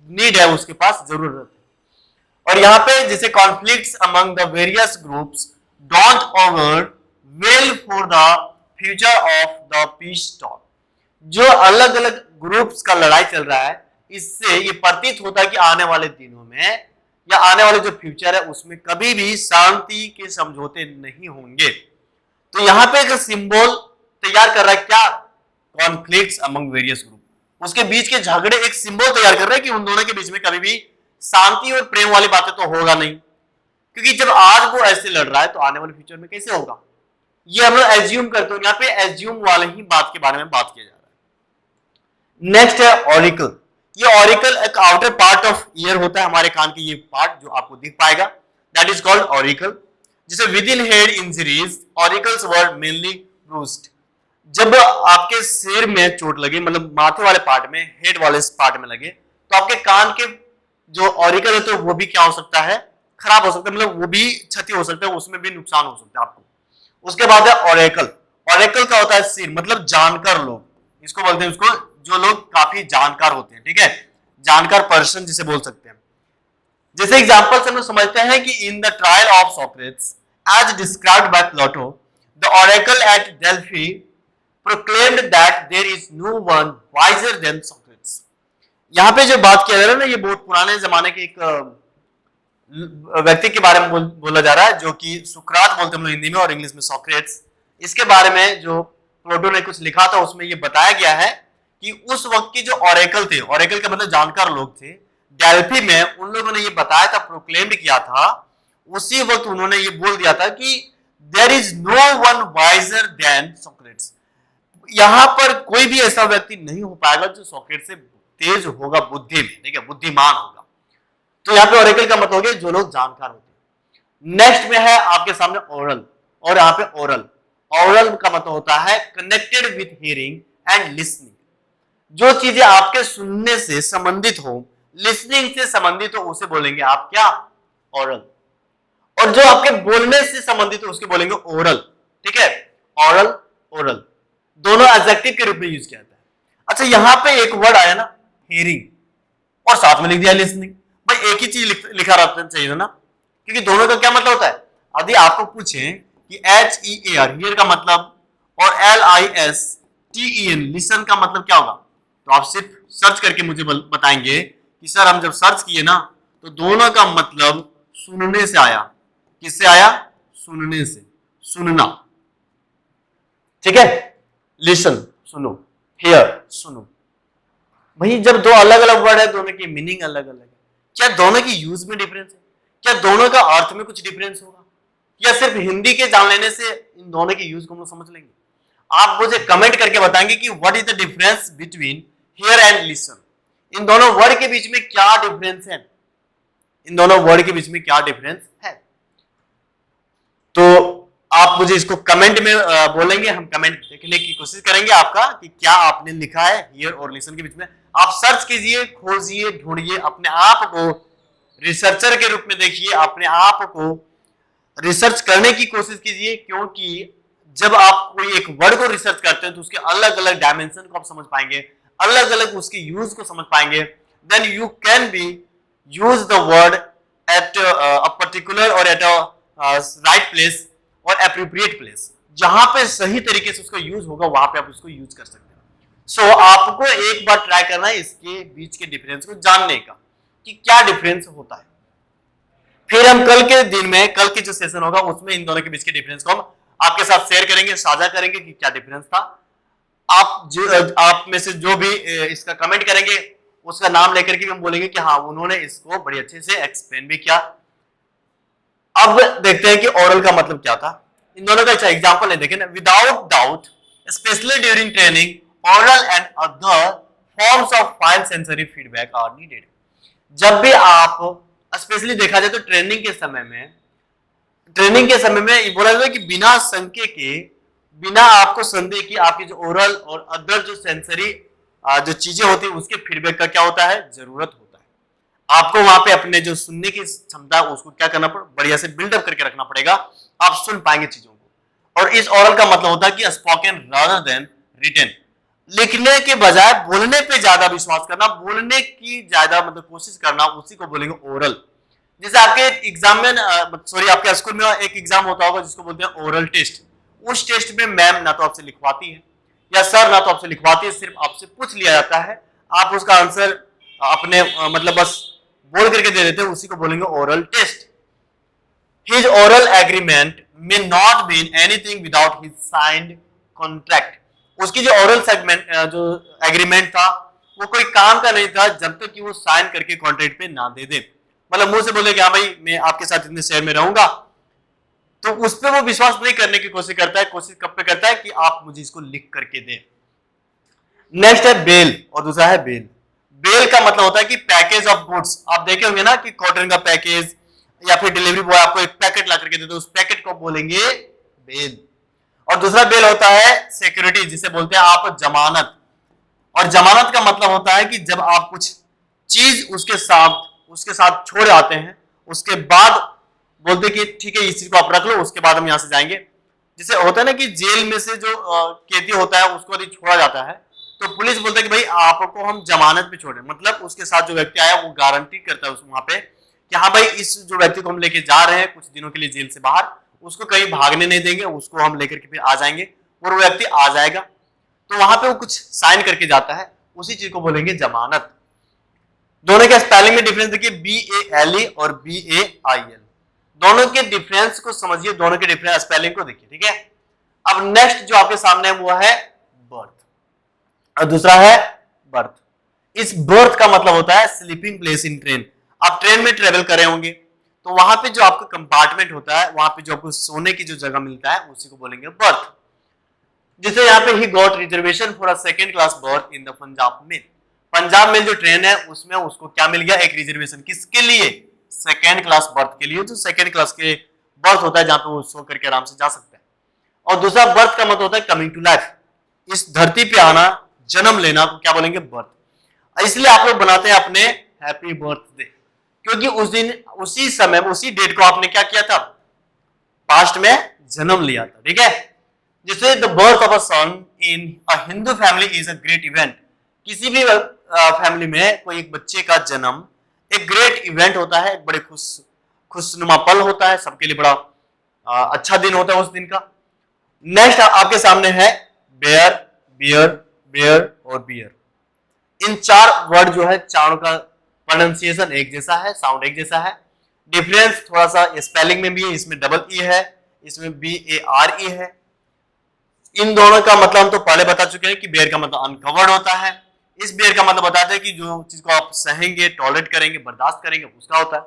नीड है, उसके पास जरूरत है। और यहाँ पे जैसे conflicts among the various groups don't auger well for the future of the piece talk. जो अलग अलग ग्रुप्स का लड़ाई चल रहा है, इससे ये प्रतीत होता है कि आने वाले दिनों में या आने वाले जो फ्यूचर है उसमें कभी भी शांति के समझौते नहीं होंगे। तो यहाँ पे एक सिंबल तैयार कर रहा है क्या? Conflicts among various group. उसके बीच के झगड़े एक सिंबल तैयार कर रहे हैं कि उन दोनों के बीच में कभी भी शांति और प्रेम वाली बातें तो होगा नहीं, क्योंकि जब आज वो ऐसे लड़ रहा है तो आने वाले फ्यूचर में कैसे होगा? ये हम लोग एज्यूम करते हैं। यहाँ पे एज्यूम वाले ही बात के बारे में बात किया जा रहा है। नेक्स्ट है ऑरिकल। ये ऑरिकल एक आउटर पार्ट ऑफ ईयर होता है, हमारे कान की ये पार्ट जो आपको दिख पाएगा, दैट इज कॉल्ड ऑरिकल। जैसे with in head injuries auricles were mainly bruised. जब आपके सिर में चोट लगे, मतलब माथे वाले पार्ट में, हेड वाले पार्ट में लगे, तो आपके कान के जो ऑरिकल है तो वो भी क्या हो सकता है? खराब हो सकता है, मतलब वो भी क्षति हो सकता है, उसमें भी नुकसान हो सकता है आपको। उसके बाद है ऑरेकल। ऑरेकल का होता है सिर, मतलब जानकर लोग, इसको बोलते हैं उसको जो लोग काफी जानकार होते हैं, ठीक है, जानकार पर्सन जिसे बोल सकते हैं। जैसे एग्जांपल से हम लोग समझते हैं कि in the trial of Socrates as described by Plato, the oracle at Delphi proclaimed that there is no one wiser than Socrates. यहाँ पे जो बात किया जा रहा है ना, ये बहुत पुराने जमाने के एक व्यक्ति के बारे में बोला जा रहा है, जो कि सुकरात बोलते हैं हम लोग हिंदी में और इंग्लिश में सोक्रेट्स। इसके बारे में जो प्लेटो ने कुछ लिखा था उसमें ये बताया गया है कि उस वक्त के जो ऑरेकल थे, ऑरेकल का मतलब जानकार लोग थे, डेल्फी में उन लोगों ने ये बताया था, प्रोक्लेम किया था, उसी वक्त उन्होंने ये बोल दिया था कि there is no one wiser than Socrates. यहां पर कोई भी ऐसा व्यक्ति नहीं हो पाएगा जो सोक्रेट्स से तेज होगा बुद्धि में, ठीक है, बुद्धिमान होगा। तो यहाँ पे ऑरेकल का मतलब हो गया जो लोग जानकार होते हैं। नेक्स्ट में है आपके सामने ओरल, और यहाँ पे ओरल, ओरल का मतलब होता है connected with hearing and listening. जो चीजें आपके सुनने से संबंधित हो, लिसनिंग से संबंधित हो, उसे बोलेंगे आप क्या, ओरल। और जो आपके बोलने से संबंधित हो उसके बोलेंगे ओरल, ठीक है, ओरल ओरल, दोनों एडजेक्टिव के रूप में यूज किया जाता है। अच्छा, यहां पे एक वर्ड आया ना हियरिंग, और साथ में लिख दिया लिसनिंग। भाई एक ही चीज लिखा रहना चाहिए ना, क्योंकि दोनों का क्या मतलब होता है। यदि आपको पूछे कि HEAR हियर का मतलब और LISTEN लिसन का मतलब क्या होगा, तो आप सिर्फ सर्च करके मुझे बताएंगे कि सर हम जब सर्च किए ना तो दोनों का मतलब सुनने से आया। किससे आया, सुनने से, सुनना, ठीक है, लिसन सुनो, हियर सुनो। भाई जब दो अलग अलग वर्ड है, दोनों की मीनिंग अलग अलग है, क्या दोनों की यूज में डिफरेंस है, क्या दोनों का अर्थ में कुछ डिफरेंस होगा, या सिर्फ हिंदी के जान लेने से इन दोनों के यूज को हम समझ लेंगे। आप मुझे कमेंट करके बताएंगे कि what is the difference between hear and listen. इन दोनों वर्ड के बीच में क्या डिफरेंस है, इन दोनों वर्ड के बीच में क्या डिफरेंस है। तो आप मुझे इसको कमेंट में बोलेंगे, हम कमेंट देखने की कोशिश करेंगे आपका कि क्या आपने लिखा है हियर और लिसन के बीच में। आप सर्च कीजिए, खोजिए, ढूंढिए, अपने आप को रिसर्चर के रूप में देखिए, अपने आप को रिसर्च करने की कोशिश कीजिए, क्योंकि जब आप कोई एक वर्ड को रिसर्च करते हैं तो उसके अलग अलग डायमेंशन को आप समझ पाएंगे, अलग अलग उसके यूज को समझ पाएंगे। Then you can be use the word at a particular और एट अ राइट प्लेस और एप्रोप्रिएट प्लेस, जहां पे सही तरीके से उसका यूज होगा वहां पे आप उसको यूज कर सकते हैं। सो आपको एक बार ट्राई करना है इसके बीच के डिफरेंस को जानने का कि क्या डिफरेंस होता है। फिर हम कल के दिन में, कल की जो सेशन होगा उसमें इन दोनों के बीच के डिफरेंस को हम आपके साथ शेयर करेंगे, साझा करेंगे कि क्या डिफरेंस था। आप में से जो भी इसका कमेंट करेंगे उसका नाम लेकर के हम बोलेंगे कि हाँ उन्होंने इसको बड़ी अच्छे से एक्सप्लेन भी किया। अब देखते हैं कि ओरल का मतलब क्या था। इन दोनों का अच्छा एग्जांपल है, देखें ना, without doubt specially during training oral and other forms of fine sensory feedback are needed. जब भी आप स्पेशली देखा जाए तो ट्रेनिंग के समय में ये बोला जाता है कि बिना शंके के, बिना आपको संदेह की आपकी जो ओरल और अदर जो सेंसरी जो चीजें होती है उसके फीडबैक का क्या होता है, जरूरत होता है। आपको वहां पे अपने जो सुनने की क्षमता उसको क्या करना पड़ेगा, बढ़िया से बिल्डअप करके रखना पड़ेगा, आप सुन पाएंगे चीजों को। और इस ओरल का मतलब होता है कि स्पोकन रादर देन रिटन, लिखने के बजाय बोलने पे ज्यादा विश्वास करना, बोलने की ज्यादा मतलब कोशिश करना, उसी को बोलेंगे ओरल। जैसे आपके एग्जाम में, सॉरी आपके स्कूल में एक एग्जाम होता होगा जिसको बोलते हैं ओरल टेस्ट। उस टेस्ट में मैम ना तो आपसे लिखवाती है या सर ना तो आपसे लिखवाती है, सिर्फ आपसे पूछ लिया जाता है, आप उसका आंसर अपने मतलब बस बोल करके दे देते हैं, उसी को बोलेंगे oral test. His oral agreement may not mean anything without his signed contract. उसकी जो ओरल सेगमेंट जो एग्रीमेंट था वो कोई काम का नहीं था जब तक कि वो साइन करके कॉन्ट्रैक्ट पे ना दे दे। मतलब मुंह से बोले कि हाँ भाई मैं आपके साथ इतने शहर में रहूंगा, तो उस पर वो विश्वास नहीं करने की कोशिश करता है। कोशिश कब पे करता है कि आप मुझे इसको लिख करके दें। नेक्स्ट है बेल और दूसरा है बेल। बेल का मतलब होता है कि पैकेज ऑफ गुड्स। आप देखे होंगे ना कि कॉटन का पैकेज या फिर डिलीवरी बॉय आपको एक पैकेट ला करके देते, उस पैकेट को बोलेंगे बेल। और दूसरा बेल होता है सिक्योरिटी, जिसे बोलते हैं आप जमानत। और जमानत का मतलब होता है कि जब आप कुछ चीज उसके साथ छोड़ आते हैं, उसके बाद बोलते कि ठीक है इस चीज को आप रख लो, उसके बाद हम यहां से जाएंगे। जैसे होता है ना कि जेल में से जो कैदी होता है उसको यदि छोड़ा जाता है तो पुलिस बोलता है कि भाई आपको हम जमानत पे छोड़े, मतलब उसके साथ जो व्यक्ति आया वो गारंटी करता है उस वहां पे कि हाँ भाई इस जो व्यक्ति को हम लेके जा रहे हैं कुछ दिनों के लिए जेल से बाहर, उसको कहीं भागने नहीं देंगे, उसको हम लेकर के फिर आ जाएंगे और वो व्यक्ति आ जाएगा। तो वहां पे वो कुछ साइन करके जाता है, उसी चीज को बोलेंगे जमानत। दोनों के स्पेलिंग में डिफरेंस देखिए, BALE और BAIL, दोनों के डिफरेंस को समझिए, दोनों के डिफरेंस स्पेलिंग को देखिए, ठीक है। अब नेक्स्ट जो आपके सामने है वो है बर्थ और दूसरा है बर्थ। इस बर्थ का मतलब होता है स्लीपिंग प्लेस इन ट्रेन। आप ट्रेन में ट्रेवल कर रहे होंगे तो वहां पे जो आपका कंपार्टमेंट होता है, वहां पे जो आपको सोने की जो जगह मिलता है उसी को बोलेंगे बर्थ। जैसे यहाँ पे he got reservation for a second class berth in the Punjab Mail. Punjab Mail जो ट्रेन है उसमें उसको क्या मिल गया, एक रिजर्वेशन, किसके लिए, सेकंड क्लास बर्थ के लिए, जो सेकंड क्लास के बर्थ होता है जहां पे वो सो करके आराम से जा सकता है। और दूसरा बर्थ का मतलब होता है कमिंग टू लाइफ, इस धरती पे आना, जन्म लेना को क्या बोलेंगे, बर्थ। इसलिए आप लोग बनाते हैं अपने हैप्पी बर्थडे, क्योंकि उस दिन उसी समय उसी डेट को आपने क्या किया था, पास्ट में जन्म लिया था, ठीक है। जैसे the birth of a son in a Hindu family is a great event. किसी भी फैमिली में कोई एक बच्चे का जन्म एक ग्रेट इवेंट होता है, एक बड़े खुशनुमा पल होता है, सबके लिए बड़ा अच्छा दिन होता है उस दिन का। नेक्स्ट आपके सामने है बेयर, बियर, बेयर और बियर। इन चार वर्ड जो है, चारों का प्रोनाउंसिएशन एक जैसा है, साउंड एक जैसा है। डिफरेंस थोड़ा सा स्पेलिंग में भी है, इसमें डबल ई है, इसमें BARE है। इन दोनों का मतलब हम तो पहले बता चुके हैं कि बेयर का मतलब अनकवर्ड होता है, इस बेयर का मतलब बताते हैं कि जो चीज को आप सहेंगे, टॉलरेट करेंगे, बर्दाश्त करेंगे, उसका होता है।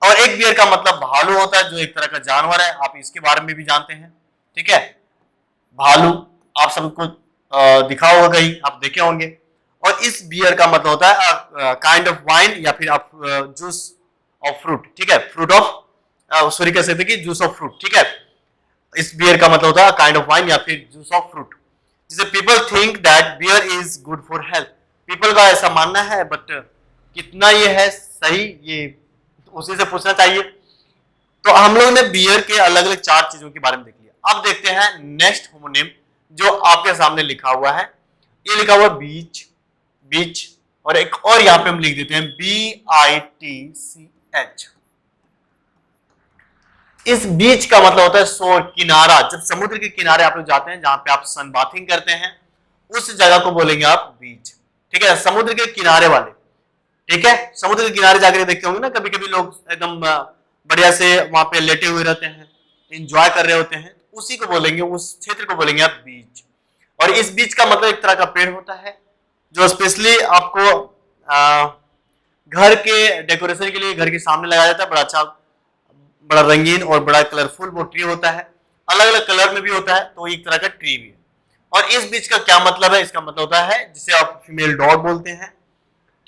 और एक बेयर का मतलब भालू होता है, जो एक तरह का जानवर है, आप इसके बारे में भी जानते हैं, ठीक है। भालू आप सबको दिखा होगा, कहीं आप देखे होंगे। और इस बियर का मतलब होता है काइंड ऑफ वाइन या फिर आप जूस ऑफ फ्रूट, ठीक है, फ्रूट ऑफ सॉरी कह सकते कि जूस ऑफ फ्रूट, ठीक है। इस बियर का मतलब होता है काइंड ऑफ वाइन या फिर जूस ऑफ फ्रूट। जैसे people think that beer is good for health, people का ऐसा मानना है, बट कितना ये है सही, ये उसी से पूछना चाहिए। तो हम लोग ने बियर के अलग अलग चार चीजों के बारे में देख लिया। अब देखते हैं नेक्स्ट होमोनिम जो आपके सामने लिखा हुआ है, ये लिखा हुआ बीच, बीच, और एक और यहां पे हम लिख देते हैं BITCH। इस बीच का मतलब होता है शोर, किनारा। जब समुद्र के किनारे आप लोग जाते हैं, जहां पे आप सन बाथिंग करते हैं, उस जगह को बोलेंगे आप बीच, ठीक है, समुद्र के किनारे वाले, ठीक है। समुद्र के किनारे जाकर देखते होंगे ना, कभी कभी लोग एकदम बढ़िया से वहां पे लेटे हुए रहते हैं, एंजॉय कर रहे होते हैं, उसी को बोलेंगे, उस क्षेत्र को बोलेंगे आप बीच। और इस बीच का मतलब एक तरह का पेड़ होता है जो स्पेशली आपको घर के डेकोरेशन के लिए घर के सामने लगाया जाता है, बड़ा अच्छा, बड़ा रंगीन और बड़ा कलरफुल वो ट्री होता है, अलग अलग कलर में भी होता है, तो एक तरह का ट्री भी है। और इस बीच का क्या मतलब है, इसका मतलब होता है जिसे आप फीमेल डॉग बोलते हैं,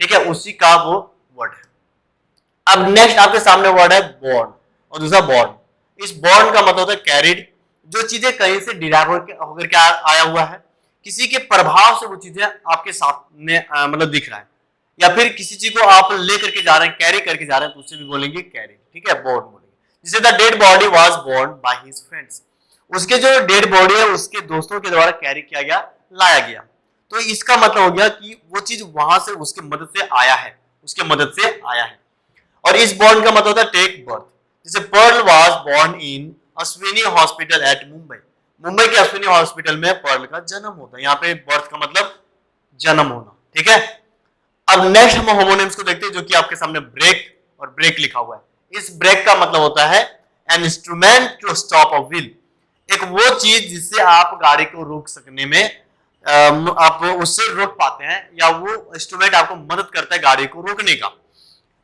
ठीक है, उसी का वो वर्ड है। अब नेक्स्ट आपके सामने वर्ड है बॉर्न और दूसरा बॉर्न। इस बॉर्न का मतलब होता है कैरिड, जो चीजें कहीं से डिराइव होकर के आया हुआ है, किसी के प्रभाव से वो चीजें आपके सामने मतलब दिख रहा है, या फिर किसी चीज को आप लेकर के जा रहे हैं, कैरी करके जा रहे हैं, तो उससे भी बोलेंगे कैरी, ठीक है, बॉर्न बोलेंगे। जिसे the dead body was born by his friends, उसके जो डेड बॉडी है उसके दोस्तों के द्वारा कैरी किया गया, लाया गया। तो इसका मतलब हो गया कि वो चीज वहां से उसके मदद से आया है, उसके मदद से आया है। और इस बॉर्न का मतलब होता है टेक बर्थ। जैसे Pearl was born in Ashwini hospital at Mumbai, Mumbai के अश्विनी हॉस्पिटल में पर्ल का जन्म होता है। यहाँ पे बर्थ का मतलब जन्म होना, ठीक है। अब नेक्स्ट हम होमोनिम्स को देखते हैं, जो कि आपके सामने ब्रेक और ब्रेक लिखा हुआ है। इस ब्रेक का मतलब होता है an instrument to stop a wheel, एक वो चीज जिससे आप गाड़ी को रोक सकने में आप उससे रोक पाते हैं, या वो इंस्ट्रूमेंट आपको मदद करता है गाड़ी को रोकने का।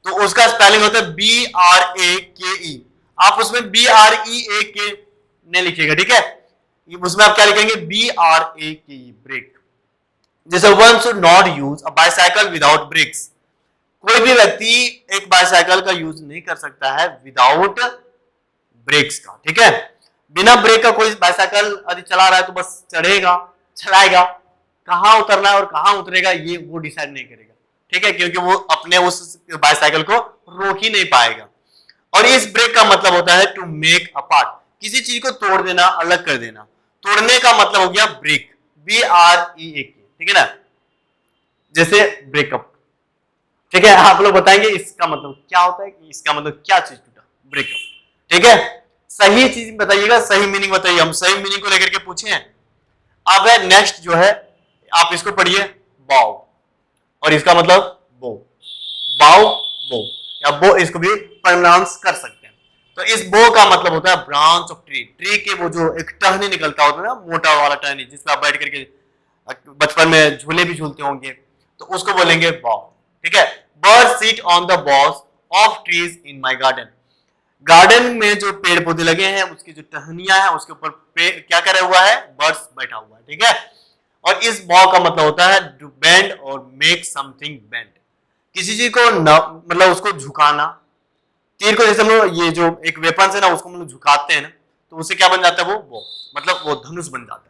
तो उसका स्पेलिंग होता है BRAKE। आप उसमें BREAK नहीं लिखिएगा, ठीक है, उसमें आप क्या लिखेंगे BRAKE, ब्रेक। जैसे one should not use a bicycle without brakes, कोई भी व्यक्ति एक बाइसाइकिल का यूज नहीं कर सकता है विदाउट ब्रेक्स का, ठीक है। बिना ब्रेक का कोई बाइसाइकिल यदि चला रहा है तो बस चढ़ेगा, चलाएगा, कहां उतरना है और कहां उतरेगा ये वो डिसाइड नहीं करेगा, ठीक है, क्योंकि वो अपने उस बाइसाइकिल को रोक ही नहीं पाएगा। और इस ब्रेक का मतलब होता है टू मेक अपार्ट, किसी चीज को तोड़ देना, अलग कर देना। तोड़ने का मतलब हो गया ब्रेक, BREAK, ठीक है ना। जैसे ब्रेकअप, ठीक है। आप लोग बताएंगे इसका मतलब क्या होता है, इसका मतलब क्या चीज टूटा, ब्रेकअप, ठीक है। सही चीज बताइएगा, सही मीनिंग बताइए, हम सही मीनिंग को लेकर के पूछे हैं। अब है नेक्स्ट जो है, आप इसको पढ़िए, बाव, और इसका मतलब बो, बाव बो, या बो इसको भी प्रोनाउंस कर सकते हैं। तो इस बो का मतलब होता है ब्रांच ऑफ ट्री, ट्री के वो जो एक टहनी निकलता होता है ना, मोटा वाला टहनी, जिसपे आप बैठ करके बचपन में झूले भी झूलते होंगे, तो उसको बोलेंगे बाव, ठीक है। Bird seat on the boss of trees in my garden, garden में जो पेड़ पौधे लगे हैं उसकी जो टहनियां है उसके ऊपर क्या करा हुआ है, बर्ड्स बैठा हुआ है, ठीक है। और इस बॉ का मतलब होता है टू बेंड और मेक समथिंग बेंड, किसी चीज को मतलब उसको झुकाना, तीर को जैसे हम लोग ये जो एक वेपन है ना उसको हम लोग झुकाते हैं ना, तो उससे क्या बन जाता है, वो मतलब वो धनुष बन जाता है,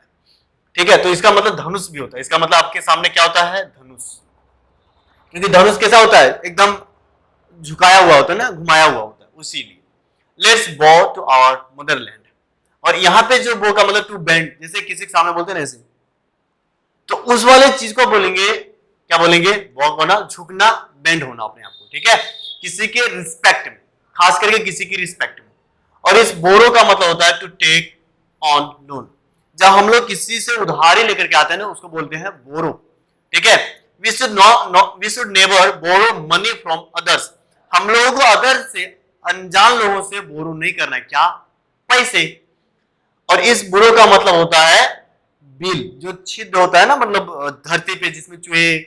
ठीक है। तो इसका मतलब धनुष भी होता है, इसका मतलब आपके सामने क्या होता है, धनुष, क्योंकि धनुष कैसा होता है, एकदम झुकाया हुआ होता है ना, घुमाया हुआ होता है, उसीलिए। Let's go to our motherland, और यहाँ पे जो बो का मतलब टू बेंड, जैसे किसी के सामने बोलते हैं ना ऐसे, तो उस वाले चीज को बोलेंगे, क्या बोलेंगे, बो होना, झुकना, बेंड होना अपने आप को, ठीक है, किसी के रिस्पेक्ट में, खास करके किसी की रिस्पेक्ट में। और इस बोरो का मतलब होता है टू टेक ऑन लोन, जब हम लोग किसी से उधारी लेकर के आते हैं ना उसको बोलते हैं बोरो, ठीक है। We should never borrow money from others, हम लोगों को अदर से, अनजान लोगों से बोरो नहीं करना है, क्या, पैसे। और इस बोरो का मतलब होता है बिल, जो छिद्र होता है ना, मतलब धरती पे जिसमें चूहे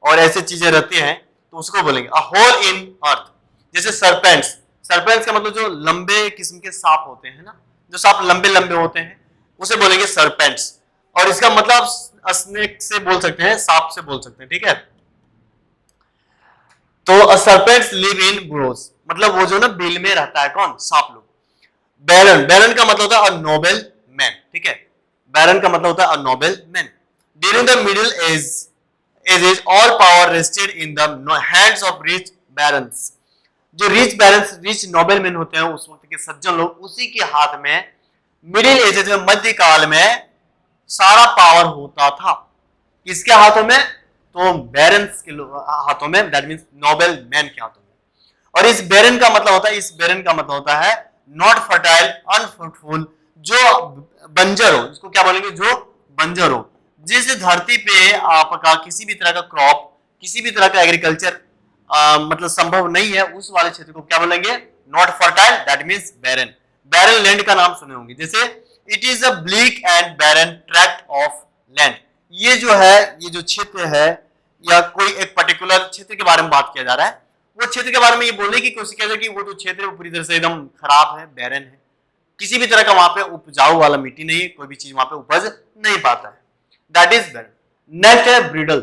और ऐसे चीजें रहती हैं, तो उसको बोलेंगे अ होल इन अर्थ, जैसे सरपेंट्स, सरपेंट्स का मतलब जो लंबे किस्म के सांप होते हैं ना, जो सांप लंबे लंबे होते हैं उसे बोलेंगे सरपेंट्स। और इसका मतलब स्नेक से बोल सकते हैं, सांप से बोल सकते हैं, ठीक है। तो सरपेंट्स लिव इन बुरोज, मतलब वो जो ना बिल में रहता है, कौन, सांप लोग। बैरन, बैरन का मतलब होता है अ नोबल मैन, ठीक है, बैरन का मतलब होता है a noble man. During the middle age all power rested in the hands of rich barons, जो rich barons, rich noble man होते हैं उस वक्त के सज्जन लोग, उसी के हाथ में मिडिल एजेस में, मध्यकाल में सारा पावर होता था, किसके हाथों में, तो बैरन्स के हाथों में, दैट मींस नोबल मैन के हाथों में। और इस बैरन का मतलब होता है, इस बैरन का मतलब होता है नॉट फर्टाइल, अनफ्रूटफुल, जो बंजर हो, इसको क्या बोलेंगे, जो बंजर हो, जिस धरती पे आपका किसी भी तरह का क्रॉप, किसी भी तरह का एग्रीकल्चर मतलब संभव नहीं है, उस वाले क्षेत्र को क्या बोलेंगे, not fertile, that means barren. Barren land का नाम सुने होंगे, जैसे it is a bleak and barren tract of land, ये जो है, ये जो क्षेत्र है, या कोई एक पर्टिकुलर क्षेत्र के बारे में बात किया जा रहा है, वो क्षेत्र के बारे में ये बोलने की कोशिश किया जाए कि वो जो क्षेत्र है वो पूरी तरह से एकदम खराब है, बैरन है, किसी भी तरह का वहां पे उपजाऊ वाला मिट्टी नहीं है, कोई भी चीज वहां पे उपज नहीं पाता है, दैट इज बैरन। नेक्स्ट है ब्रीडल,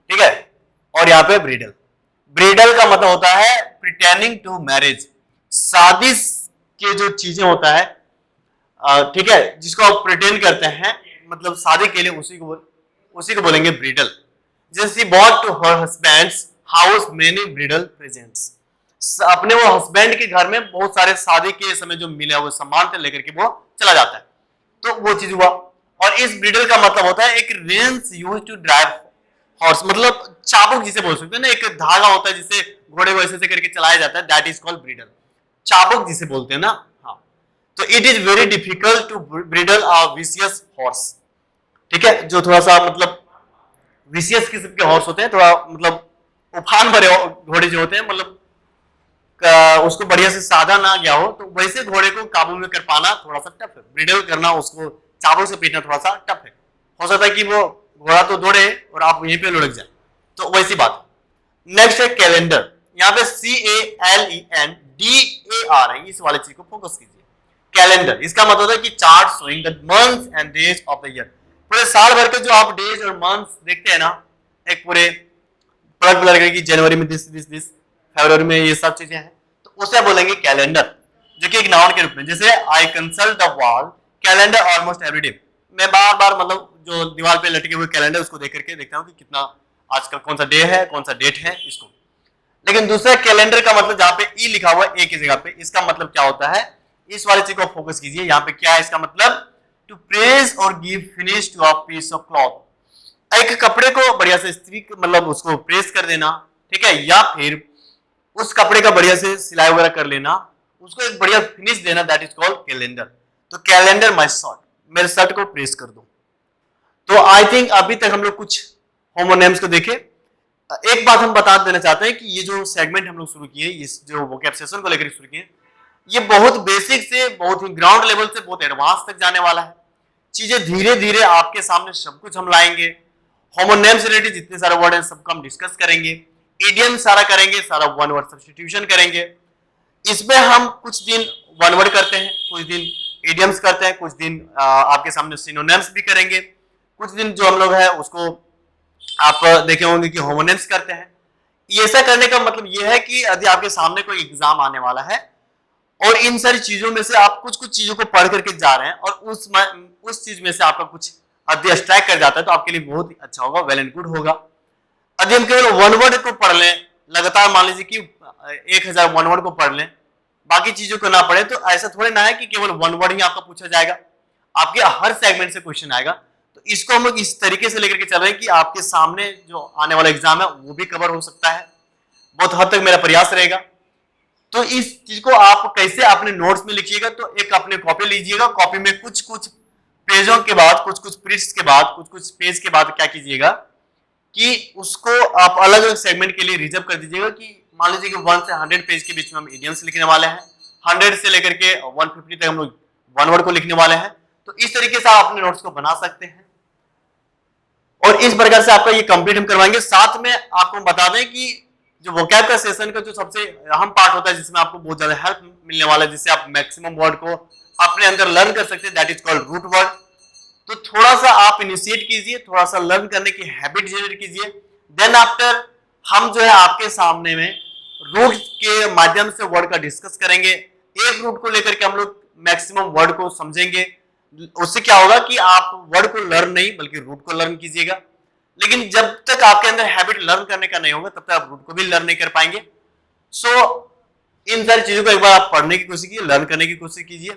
ठीक है, और यहाँ पे ब्रीडल, ब्रीडल का मतलब होता है प्रिटेंडिंग टू मैरिज, शादी के जो चीजें होता है, ठीक है, जिसको आप प्रिटेंड करते हैं, मतलब शादी के लिए, उसी को बोलेंगे ब्रीडल। जैसे bought to her husband's house many bridal presents, अपने वो हस्बैंड के घर में बहुत सारे शादी के समय जो मिले हुए सामान थे लेकर के वो चला जाता है, तो वो चीज हुआ। और इस ब्रीडल का मतलब होता है एक reins use to drive horse, मतलब चाबुक जिसे बोल सकते हैं ना, एक धागा होता है जिसे घोड़े को ऐसे करके चलाया जाता है, दैट इज कॉल्ड ब्रीडल, चाबुक जिसे बोलते हैं ना, हाँ। तो it is very difficult to bridle a vicious horse, ठीक है, जो थोड़ा सा मतलब विशियस किस्म के हॉर्स होते हैं, थोड़ा मतलब उफान भरे घोड़े जो होते हैं, मतलब उसको बढ़िया से साधा ना गया हो, तो वैसे घोड़े को काबू में कर पाना थोड़ा सा टफ है, ब्रीडल करना, उसको चाबुक से पीटना थोड़ा सा टफ है, हो सकता है कि वो घोड़ा तो दौड़े और आप यहीं पे लुढ़क जाए, तो वैसी बात है। नेक्स्ट है कैलेंडर, यहाँ पे CALENDAR है, इस वाले चीज को फोकस कीजिए, कैलेंडर, इसका मतलब है कि chart showing the months and days of the year, पूरे साल भर के जो आप डेज और मंथ्स देखते हैं ना, एक पूरे पलट पलट की जनवरी में दिस, फरवरी में ये सब चीजें हैं, तो उसे बोलेंगे कैलेंडर, जो कि एक नाउन के रूप में। जैसे I consult the wall calendar almost every day, मैं बार बार मतलब जो दीवार पे लटके हुए कैलेंडर उसको देख करके देखता हूँ कि कितना आजकल कौन सा डे है, कौन सा डेट है इसको। लेकिन दूसरा कैलेंडर का मतलब जहां पे ई लिखा हुआ है ए की जगह पे, इसका मतलब क्या होता है, इस वाले चीज को फोकस कीजिए, यहाँ पे क्या है इसका मतलब, टू प्रेज और give finish to a piece of cloth, एक कपड़े को बढ़िया से इस्त्री मतलब उसको प्रेस कर देना, ठीक है, या फिर उस कपड़े का बढ़िया से सिलाई वगैरह कर लेना, उसको एक बढ़िया फिनिश देना, दैट इज कॉल्ड कैलेंडर। तो कैलेंडर माय शर्ट, मेरे शर्ट को प्रेस कर दो। तो आई थिंक अभी तक हम लोग कुछ होमोनेम्स को देखे। एक बात हम बता देना चाहते हैं कि ये जो सेगमेंट हम लोग शुरू किए, इस जो वोकैब सेशन को लेकर शुरू किए, ये बहुत बेसिक से बहुत ही ग्राउंड लेवल से बहुत एडवांस तक जाने वाला है। चीजें धीरे धीरे आपके सामने सब कुछ हम लाएंगे। होमोनेम से रिलेटेड जितने सारे वर्ड हैं सबको हम डिस्कस करेंगे, इडियम सारा करेंगे, सारा वन वर्ड सब्स्टिट्यूशन करेंगे। इसमें हम कुछ दिन वन वर्ड करते हैं, कुछ दिन इडियम्स करते हैं, कुछ दिन आपके सामने सिनोनिम्स भी करेंगे, कुछ दिन जो हम लोग है उसको आप देखे होंगे कि होमोनेम्स करते हैं। ये ऐसा करने का मतलब ये है कि यदि आपके सामने कोई एग्जाम आने वाला है और इन सारी चीजों में से आप कुछ कुछ चीजों को पढ़ करके जा रहे हैं और उस चीज में से आपका कुछ यदि स्ट्राइक कर जाता है तो आपके लिए बहुत ही अच्छा होगा, वेल एंड गुड होगा। यदि हम केवल वन वर्ड को पढ़ लें लगातार, मान लीजिए कि 1000 वन वर्ड को पढ़ लें, बाकी चीजों को ना पढ़े, तो ऐसा थोड़े ना है कि केवल वन वर्ड ही आपका पूछा जाएगा, आपके हर सेगमेंट से क्वेश्चन आएगा। तो इसको हम लोग इस तरीके से लेकर के चल रहे हैं कि आपके सामने जो आने वाला एग्जाम है वो भी कवर हो सकता है, बहुत हद तक मेरा प्रयास रहेगा। तो इस चीज को आप कैसे अपने नोट्स में लिखिएगा, तो एक अपने कॉपी लीजिएगा, कॉपी में कुछ कुछ पेजों के बाद, कुछ कुछ पृष्ठ के बाद, कुछ कुछ पेज के बाद क्या कीजिएगा कि उसको आप अलग अलग सेगमेंट के लिए रिजर्व कर दीजिएगा। कि मान लीजिए कि 1 से 100 पेज के बीच में हम इडियम्स लिखने वाले हैं, 100 से लेकर के 150 तक हम लोग वन वर्ड को लिखने वाले हैं। तो इस तरीके से आप अपने नोट्स को बना सकते हैं और इस प्रकार से आपका ये कंप्लीट हम करवाएंगे। साथ में आपको बता दें कि जो वोकैब का सेशन का जो सबसे अहम पार्ट होता है, जिसमें आपको बहुत ज्यादा हेल्प मिलने वाला है, जिससे आप मैक्सिमम वर्ड को अपने अंदर लर्न कर सकते हैं, that is called root word. तो थोड़ा सा आप इनिशिएट कीजिए, थोड़ा सा लर्न करने की हैबिट जनरेट कीजिए, देन आफ्टर हम जो है आपके सामने में रूट के माध्यम से वर्ड का डिस्कस करेंगे। एक रूट को लेकर के हम लोग मैक्सिमम वर्ड को समझेंगे। उससे क्या होगा कि आप वर्ड को लर्न नहीं बल्कि रूट को लर्न कीजिएगा। लेकिन जब तक आपके अंदर हैबिट लर्न करने का नहीं होगा तब तक आप रूट को भी लर्न नहीं कर पाएंगे। सो इन सारी चीजों को एक बार आप पढ़ने की कोशिश कीजिए, लर्न करने की कोशिश कीजिए,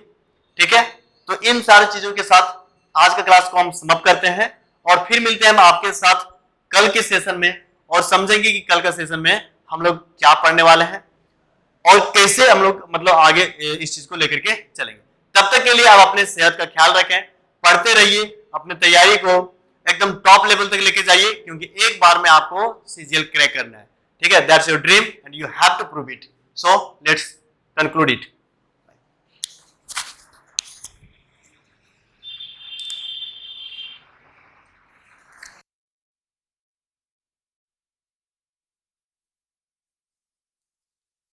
ठीक है। तो इन सारी चीजों के साथ आज का क्लास को हम समाप्त करते हैं और फिर मिलते हैं हम आपके साथ कल के सेशन में और समझेंगे कि कल का सेशन में हम लोग क्या पढ़ने वाले हैं और कैसे हम लोग मतलब आगे इस चीज को लेकर के चलेंगे। तब तक के लिए आप अपने सेहत का ख्याल रखें, पढ़ते रहिए, अपने तैयारी को एकदम टॉप लेवल तक लेके जाइए, क्योंकि एक बार में आपको सीजीएल क्रैक करना है, ठीक है। That's your dream and you have to prove it. So let's conclude it.